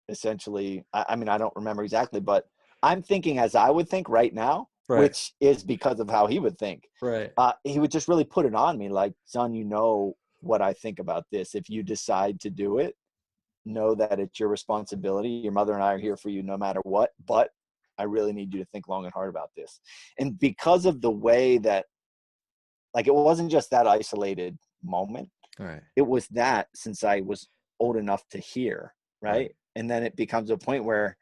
Essentially, I mean, I don't remember exactly, but I'm thinking as I would think right now, Right. which is because of how he would think. Right. He would just really put it on me like, son, you know what I think about this. If you decide to do it, know that it's your responsibility. Your mother and I are here for you no matter what, but I really need you to think long and hard about this. And because of the way that, like, it wasn't just that isolated moment. Right. It was that since I was old enough to hear, right? And then it becomes a point where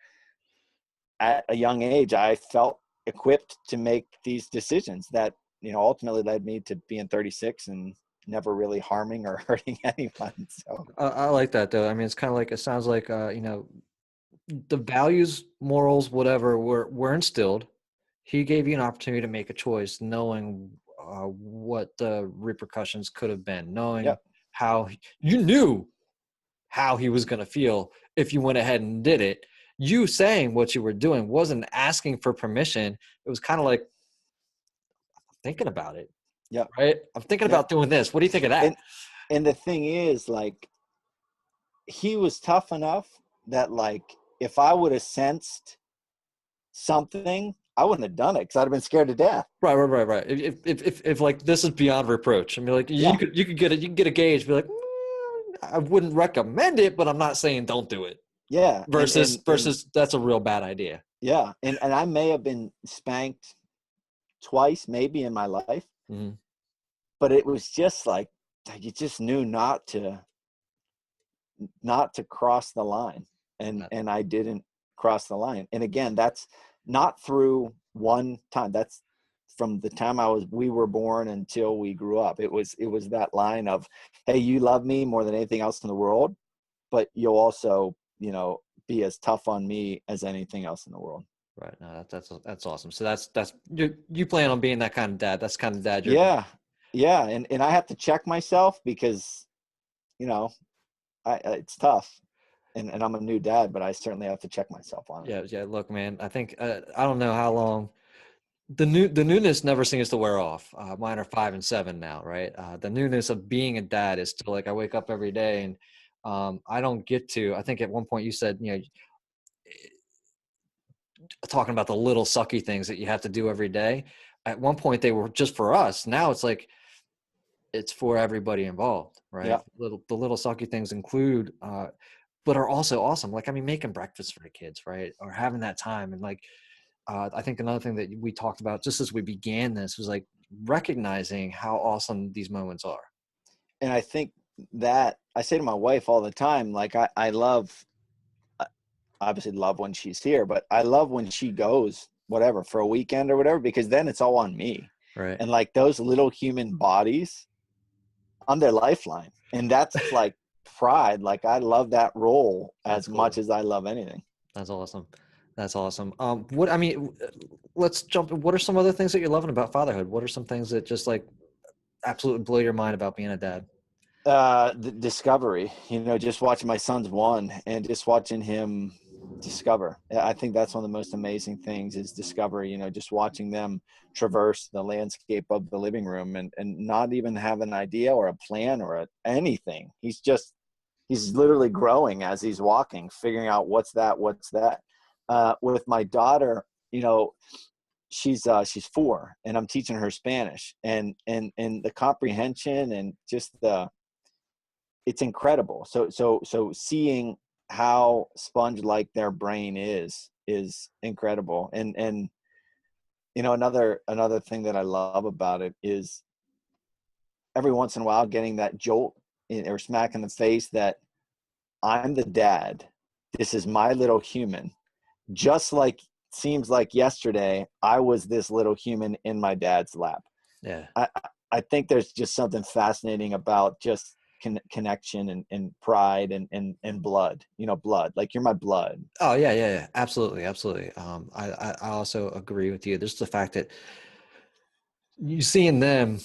at a young age, I felt equipped to make these decisions that, ultimately led me to being 36 and never really harming or hurting anyone. So I like that though. I mean, it's kind of like, it sounds like the values, morals, whatever were instilled. He gave you an opportunity to make a choice, knowing what the repercussions could have been, knowing Yep. how you knew how he was going to feel if you went ahead and did it. You saying what you were doing wasn't asking for permission. It was kind of like, I'm thinking about it. Yep. Right. I'm thinking about doing this. What do you think of that? And the thing is, like, he was tough enough that, like, if I would have sensed something, I wouldn't have done it because I'd have been scared to death. Right. If like this is beyond reproach, I mean, like you could get it, you can get a gauge, be like, I wouldn't recommend it, but I'm not saying don't do it. Yeah. Versus that's a real bad idea. Yeah. And I may have been spanked twice, maybe in my life, but it was just like, you just knew not to cross the line. And I didn't cross the line. And again, that's not through one time. That's from the time we were born until we grew up. It was that line of, hey, you love me more than anything else in the world, but you'll also, be as tough on me as anything else in the world. Right. No, that's awesome. So that's you plan on being that kind of dad. That's the kind of dad you're. Yeah. And I have to check myself because, it's tough. And I'm a new dad, but I certainly have to check myself on it. Yeah. Look, man, I think I don't know how long the newness never seems to wear off. Mine are 5 and 7 now, right? The newness of being a dad is still like I wake up every day and I don't get to. I think at one point you said, talking about the little sucky things that you have to do every day. At one point they were just for us. Now it's like it's for everybody involved, right? Yeah. The little sucky things include, but are also awesome. Like, I mean, making breakfast for the kids, right? Or having that time. And like, I think another thing that we talked about just as we began this was like recognizing how awesome these moments are. And I think that I say to my wife all the time, like I love, obviously love when she's here, but I love when she goes whatever for a weekend or whatever, because then it's all on me. Right. And like those little human bodies, I'm their lifeline. And that's like pride. Like I love that role as much as I love anything. That's awesome. That's awesome. Let's jump. What are some other things that you're loving about fatherhood? What are some things that just like absolutely blow your mind about being a dad? The discovery, just watching my son's one and just watching him discover. I think that's one of the most amazing things is discovery, just watching them traverse the landscape of the living room and not even have an idea or a plan or anything. He's literally growing as he's walking, figuring out what's that. With my daughter, she's 4 and I'm teaching her Spanish and the comprehension and just it's incredible. So seeing how sponge-like their brain is incredible. And another thing that I love about it is every once in a while getting that jolt or smack in the face that I'm the dad. This is my little human. Just like seems like yesterday, I was this little human in my dad's lap. Yeah. I think there's just something fascinating about just connection and pride and blood, blood, like you're my blood. Oh yeah. Absolutely. I also agree with you. There's the fact that you seeing them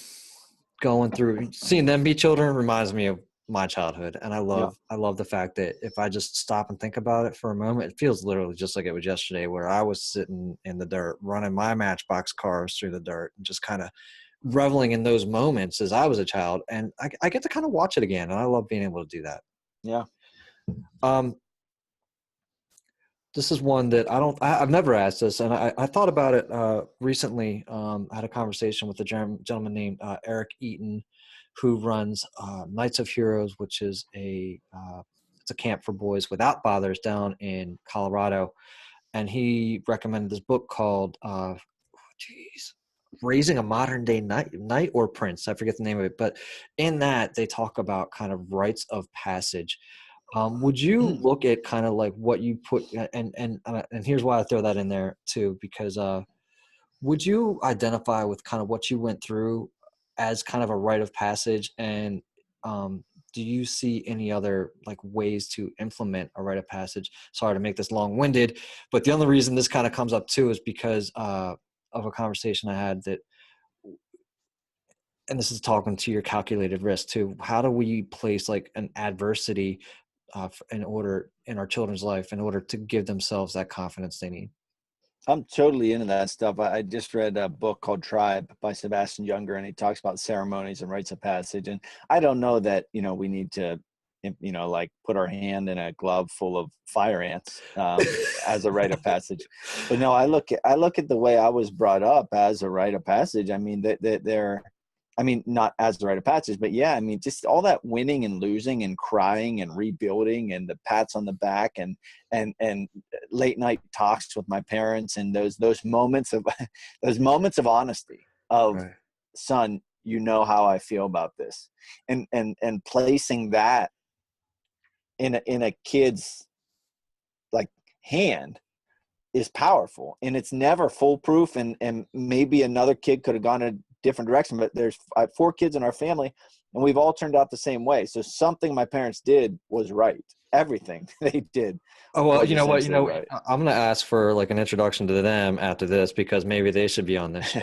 seeing them be children reminds me of my childhood. And I love the fact that if I just stop and think about it for a moment, it feels literally just like it was yesterday where I was sitting in the dirt, running my Matchbox cars through the dirt and just kind of reveling in those moments as I was a child. And I get to kind of watch it again. And I love being able to do that. Yeah. This is one that I've never asked this. And I thought about it recently. I had a conversation with a gentleman named Eric Eaton, who runs Knights of Heroes, which is it's a camp for boys without fathers down in Colorado. And he recommended this book called, Raising a Modern Day Knight or Prince. I forget the name of it, but in that they talk about kind of rites of passage. Would you look at kind of like what you put and here's why I throw that in there too, because would you identify with kind of what you went through as kind of a rite of passage? And do you see any other like ways to implement a rite of passage? Sorry to make this long-winded, but the only reason this kind of comes up too is because of a conversation I had that, and this is talking to your calculated risk too. How do we place like an adversity in our children's life in order to give themselves that confidence they need? I'm totally into that stuff. I just read a book called Tribe by Sebastian Junger, and he talks about ceremonies and rites of passage. And I don't know that, we need to, like put our hand in a glove full of fire ants as a rite of passage. But no, I look at the way I was brought up as a rite of passage. I mean, not as a rite of passage, but yeah, I mean, just all that winning and losing and crying and rebuilding and the pats on the back and late night talks with my parents and those moments of honesty of, right, son, how I feel about this, and placing that in a kid's like hand is powerful, and it's never foolproof. And maybe another kid could have gone a different direction, but there's 4 kids in our family and we've all turned out the same way. So something my parents did was right. Everything they did. Oh, well, you know what, right. I'm going to ask for like an introduction to them after this, because maybe they should be on this show.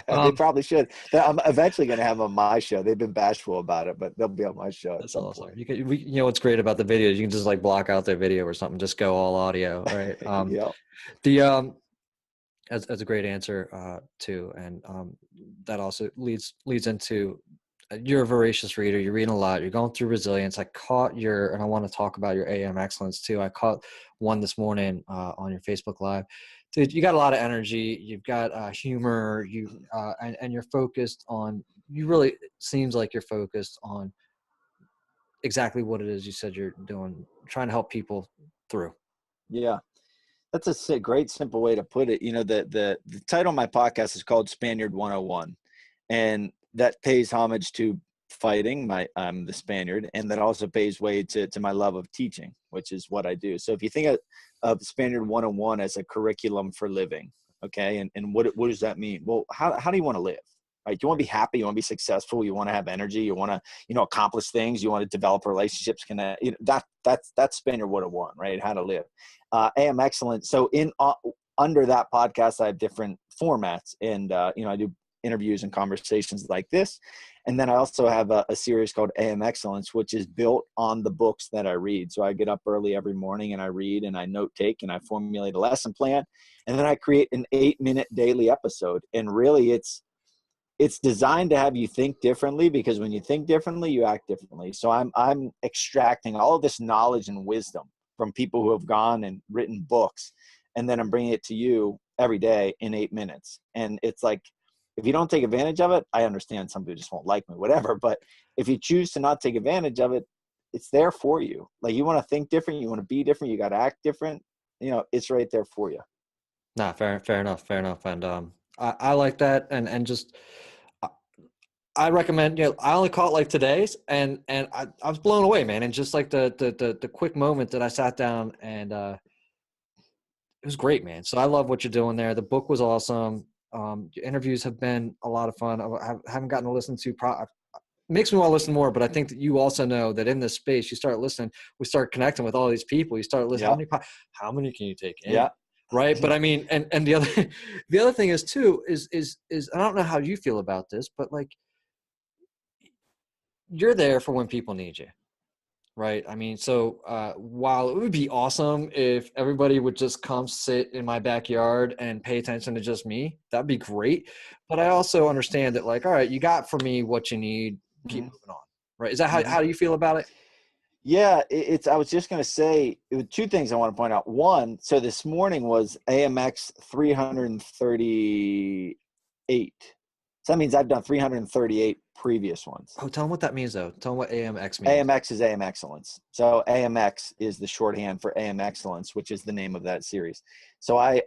They probably should. I'm eventually going to have them on my show. They've been bashful about it, but they'll be on my show. That's awesome. What's great about the videos, you can just like block out their video or something, just go all audio. Right. Yep. That's a great answer too, and that also leads into you're a voracious reader. You're reading a lot. You're going through resilience. I caught and I want to talk about your AM excellence too. I caught one this morning on your Facebook Live. Dude, you got a lot of energy. You've got humor. And you're focused on. You really seems like you're focused on exactly what it is you said you're doing, trying to help people through. Yeah. That's a great, simple way to put it. You know, the title of my podcast is called Spaniard 101, and that pays homage to fighting. I'm the Spaniard, and that also pays way to my love of teaching, which is what I do. So if you think of Spaniard 101 as a curriculum for living, okay, and what does that mean? Well, how do you want to live? Right? Do you want to be happy? You want to be successful? You want to have energy? You want to, accomplish things? You want to develop relationships? That's Spaniard 101, right? How to live. AM Excellence. So under that podcast, I have different formats, and I do interviews and conversations like this, and then I also have a series called AM Excellence, which is built on the books that I read. So I get up early every morning and I read and I note take and I formulate a lesson plan, and then I create an 8-minute daily episode. And really, it's designed to have you think differently, because when you think differently, you act differently. So I'm extracting all of this knowledge and wisdom from people who have gone and written books, and then I'm bringing it to you every day in 8 minutes. And it's like, if you don't take advantage of it, I understand some people just won't like me, whatever. But if you choose to not take advantage of it, it's there for you. Like, you want to think different, you want to be different, you got to act different. It's right there for you. Nah, fair enough. And I like that, and just I recommend. I only caught like today's, and I was blown away, man. And just like the quick moment that I sat down, and it was great, man. So I love what you're doing there. The book was awesome. Your interviews have been a lot of fun. I haven't gotten to listen to. Makes me want to listen more, but I think that you also know that in this space, you start listening, we start connecting with all these people. You start listening. Yeah. How many can you take in? Yeah. Right. But I mean, and the other thing is too, is I don't know how you feel about this, but like, you're there for when people need you. Right. I mean, so while it would be awesome if everybody would just come sit in my backyard and pay attention to just me, that'd be great. But I also understand that, like, all right, you got from me what you need, keep moving on. Right. Is that how do you feel about it? Yeah, I was just going to say, two things I want to point out. One, so this morning was AMX 338. So that means I've done 338 previous ones. Oh, tell them what that means, though. Tell them what AMX means. AMX is AM Excellence. So AMX is the shorthand for AM Excellence, which is the name of that series. So I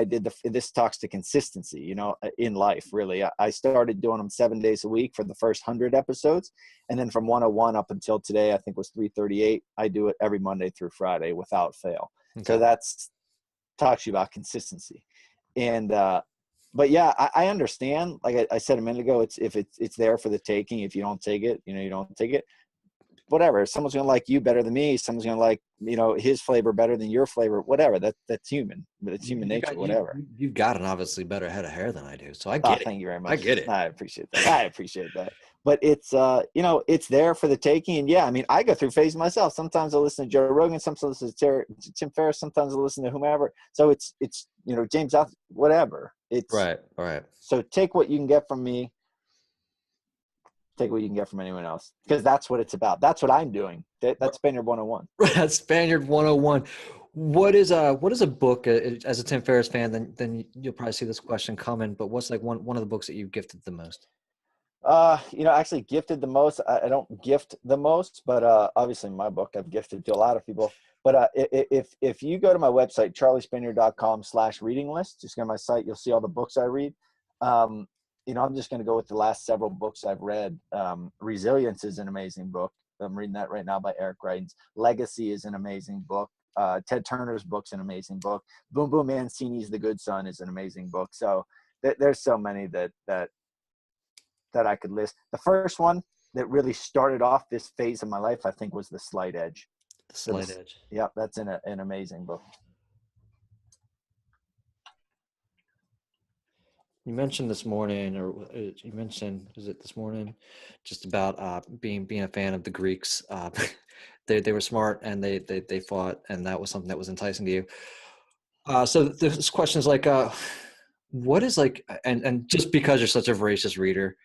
did this talks to consistency, in life, really. I started doing them 7 days a week for the first 100 episodes. And then from 101 up until today, I think was 338, I do it every Monday through Friday without fail. Okay. So that's talks to you about consistency. And, but yeah, I understand. Like I said a minute ago, it's there for the taking. If you don't take it, you don't take it. Whatever. Someone's gonna like you better than me. Someone's gonna like his flavor better than your flavor. Whatever. That's human. But it's human nature. Whatever. You've got an obviously better head of hair than I do, so I get it. Thank you very much. I get it. I appreciate that. But it's it's there for the taking. And yeah, I mean, I go through phases myself. Sometimes I listen to Joe Rogan. Sometimes I listen to Tim Ferriss. Sometimes I listen to whomever. So it's James, whatever. It's right. So take what you can get from me. Take what you can get from anyone else, because that's what it's about. That's what I'm doing. That's Spaniard 101. That's Spaniard 101. What is a book, as a Tim Ferriss fan, then you'll probably see this question coming, but what's like one of the books that you've gifted the most? Actually gifted the most. I don't gift the most, but obviously my book I've gifted to a lot of people. But if you go to my website, charliespaniard.com/reading list, just go to my site, you'll see all the books I read. I'm just going to go with the last several books I've read. Resilience is an amazing book. I'm reading that right now by Eric Greitens. Legacy is an amazing book. Ted Turner's book's an amazing book. Boom Boom Mancini's The Good Son is an amazing book. So there's so many that I could list. The first one that really started off this phase of my life, I think, was The Slight Edge. The Slight Edge. Yeah, that's an amazing book. You mentioned this morning, is it this morning, just about being a fan of the Greeks. They were smart and they fought, and that was something that was enticing to you. So this question is like, what is like, and just because you're such a voracious reader,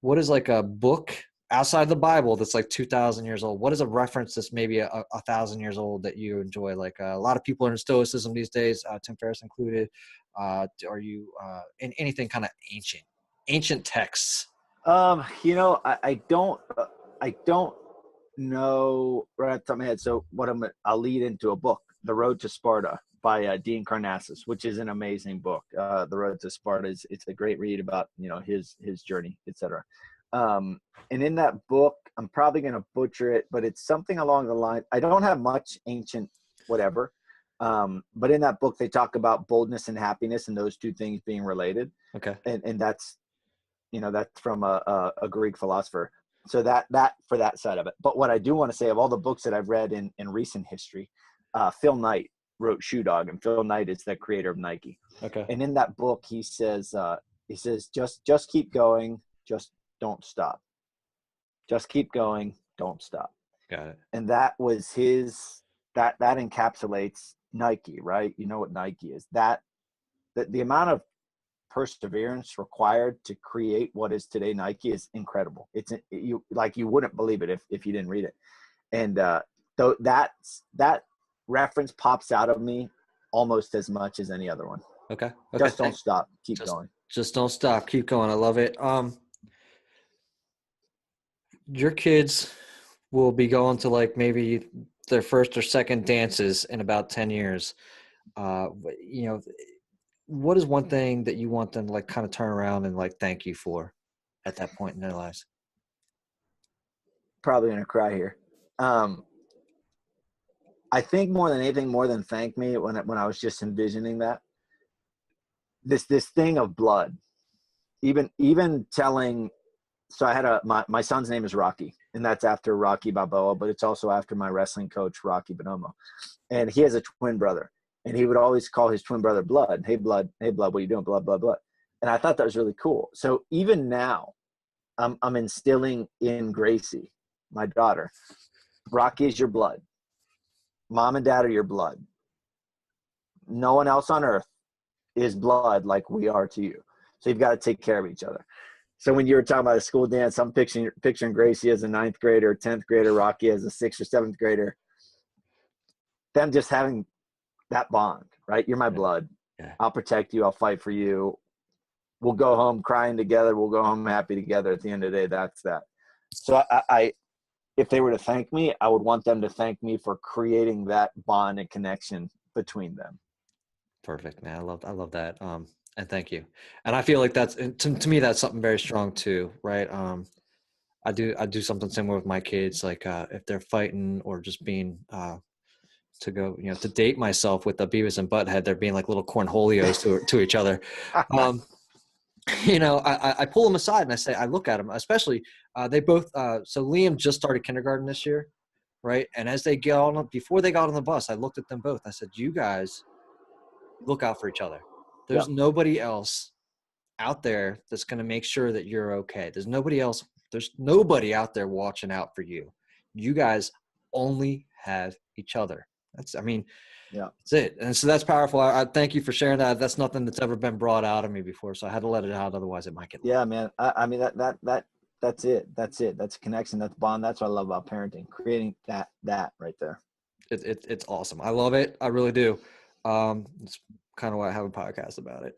what is like a book outside the Bible that's like 2,000 years old? What is a reference that's maybe a 1,000 years old that you enjoy? Like a lot of people are in Stoicism these days, Tim Ferriss included. Are you in anything kind of ancient texts? I don't know right off the top of my head. So I'll lead into a book, The Road to Sparta by Dean Karnazes, which is an amazing book. The Road to Sparta it's a great read about his journey, etc. And in that book, I'm probably going to butcher it, but it's something along the line. I don't have much ancient whatever, but in that book they talk about boldness and happiness and those two things being related. Okay. And that's that's from a Greek philosopher. So that for that side of it. But what I do want to say, of all the books that I've read in recent history, Phil Knight wrote Shoe Dog, and Phil Knight is the creator of Nike. Okay. And in that book, he says just keep going, just don't stop. Just keep going, don't stop. Got it. And that was that encapsulates Nike, right? You know what Nike is. That the amount of perseverance required to create what is today Nike is incredible. You wouldn't believe it if you didn't read it. And though that reference pops out of me almost as much as any other one. Okay. Just don't stop. Keep going. Just don't stop. Keep going. I love it. Your kids will be going to like maybe their first or second dances in about 10 years. What is one thing that you want them to like kind of turn around and like thank you for at that point in their lives? Probably gonna cry here. I think more than anything, more than thank me, when I was just envisioning that, this thing of blood, even telling. So I had my son's name is Rocky, and that's after Rocky Balboa, but it's also after my wrestling coach, Rocky Bonomo. And he has a twin brother, and he would always call his twin brother Blood. Hey, Blood, what are you doing? Blood, blood, blood. And I thought that was really cool. So even now, I'm instilling in Gracie, my daughter, Rocky is your blood. Mom and dad are your blood. No one else on earth is blood like we are to you. So you've got to take care of each other. So when you were talking about a school dance, I'm picturing Gracie as a 9th grader, 10th grader, Rocky as a 6th or 7th grader. Them just having that bond, right? You're my blood. Yeah. I'll protect you. I'll fight for you. We'll go home crying together. We'll go home happy together. At the end of the day, that's that. So I if they were to thank me, I would want them to thank me for creating that bond and connection between them. Perfect, man. I love that. And thank you. And I feel like that's to me that's something very strong too, right? I do something similar with my kids, like if they're fighting or just being to go, to date myself with the Beavis and Butthead, they're being like little cornholios to each other. I pull them aside and I look at them, especially they both. So Liam just started kindergarten this year, right? And as they before they got on the bus, I looked at them both. I said, "You guys look out for each other. There's nobody else out there that's going to make sure that you're okay. There's nobody out there watching out for you. You guys only have each other." That's it. And so that's powerful. I thank you for sharing that. That's nothing that's ever been brought out of me before. So I had to let it out. Otherwise it might get. Yeah, man. I mean, that's it. That's a connection. That's bond. That's what I love about parenting, creating that right there. It's awesome. I love it. I really do. It's kind of why I have a podcast about it.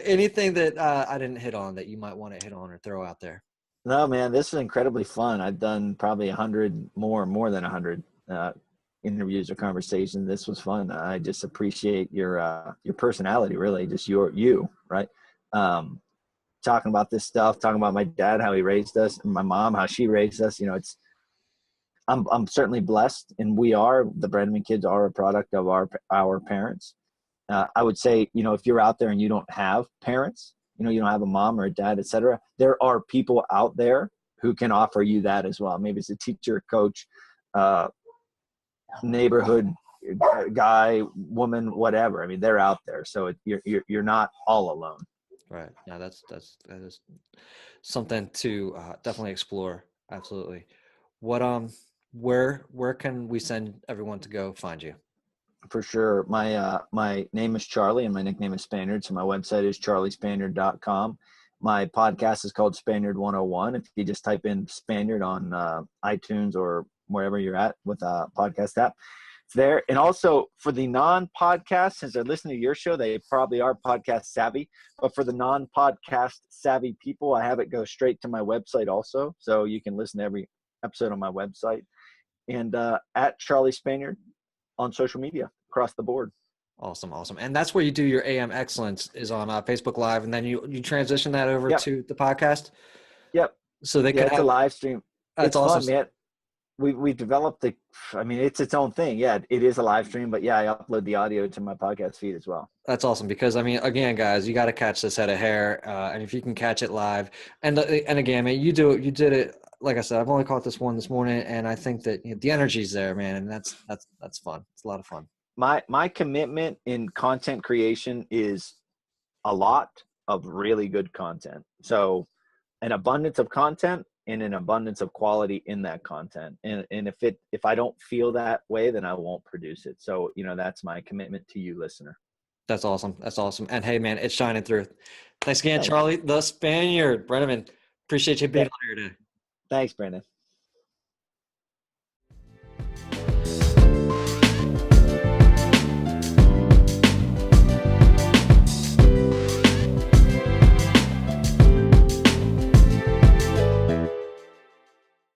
Anything that I didn't hit on that you might want to hit on or throw out there? No, man, this is incredibly fun. I've done probably 100 more than 100 interviews or conversations. This was fun. I just appreciate your personality, really, just you, right? Talking about this stuff, talking about my dad, how he raised us, and my mom, how she raised us. I'm certainly blessed, and the Brandman kids are a product of our parents. I would say, if you're out there and you don't have parents, you don't have a mom or a dad, etc., there are people out there who can offer you that as well. Maybe it's a teacher, coach, neighborhood guy, woman, whatever. I mean, they're out there, so you're not all alone. Right. Yeah, that is something to definitely explore. Absolutely. What where can we send everyone to go find you? For sure. My name is Charlie and my nickname is Spaniard. So my website is charliespaniard.com. My podcast is called Spaniard 101. If you just type in Spaniard on iTunes or wherever you're at with a podcast app, it's there. And also for the non-podcast, since they're listening to your show, they probably are podcast savvy. But for the non-podcast savvy people, I have it go straight to my website also. So you can listen to every episode on my website. And at Charlie Spaniard on social media across the board. Awesome. And that's where you do your AM Excellence is on Facebook Live, and then you transition that over to the podcast. Yep. So they can it's have a live stream. That's it's awesome. Fun, man. We developed it's its own thing. Yeah, it is a live stream, but I upload the audio to my podcast feed as well. That's awesome because again, guys, you got to catch this head of hair, and if you can catch it live, and again, man, you did it. Like I said, I've only caught this one this morning, and I think that the energy's there, man, and that's fun. It's a lot of fun. My commitment in content creation is a lot of really good content. So an abundance of content and an abundance of quality in that content. And if I don't feel that way, then I won't produce it. So, that's my commitment to you, listener. That's awesome. And hey, man, it's shining through. Thanks again, Charlie, the Spaniard. Brenneman, appreciate you being here today. Thanks, Brandon.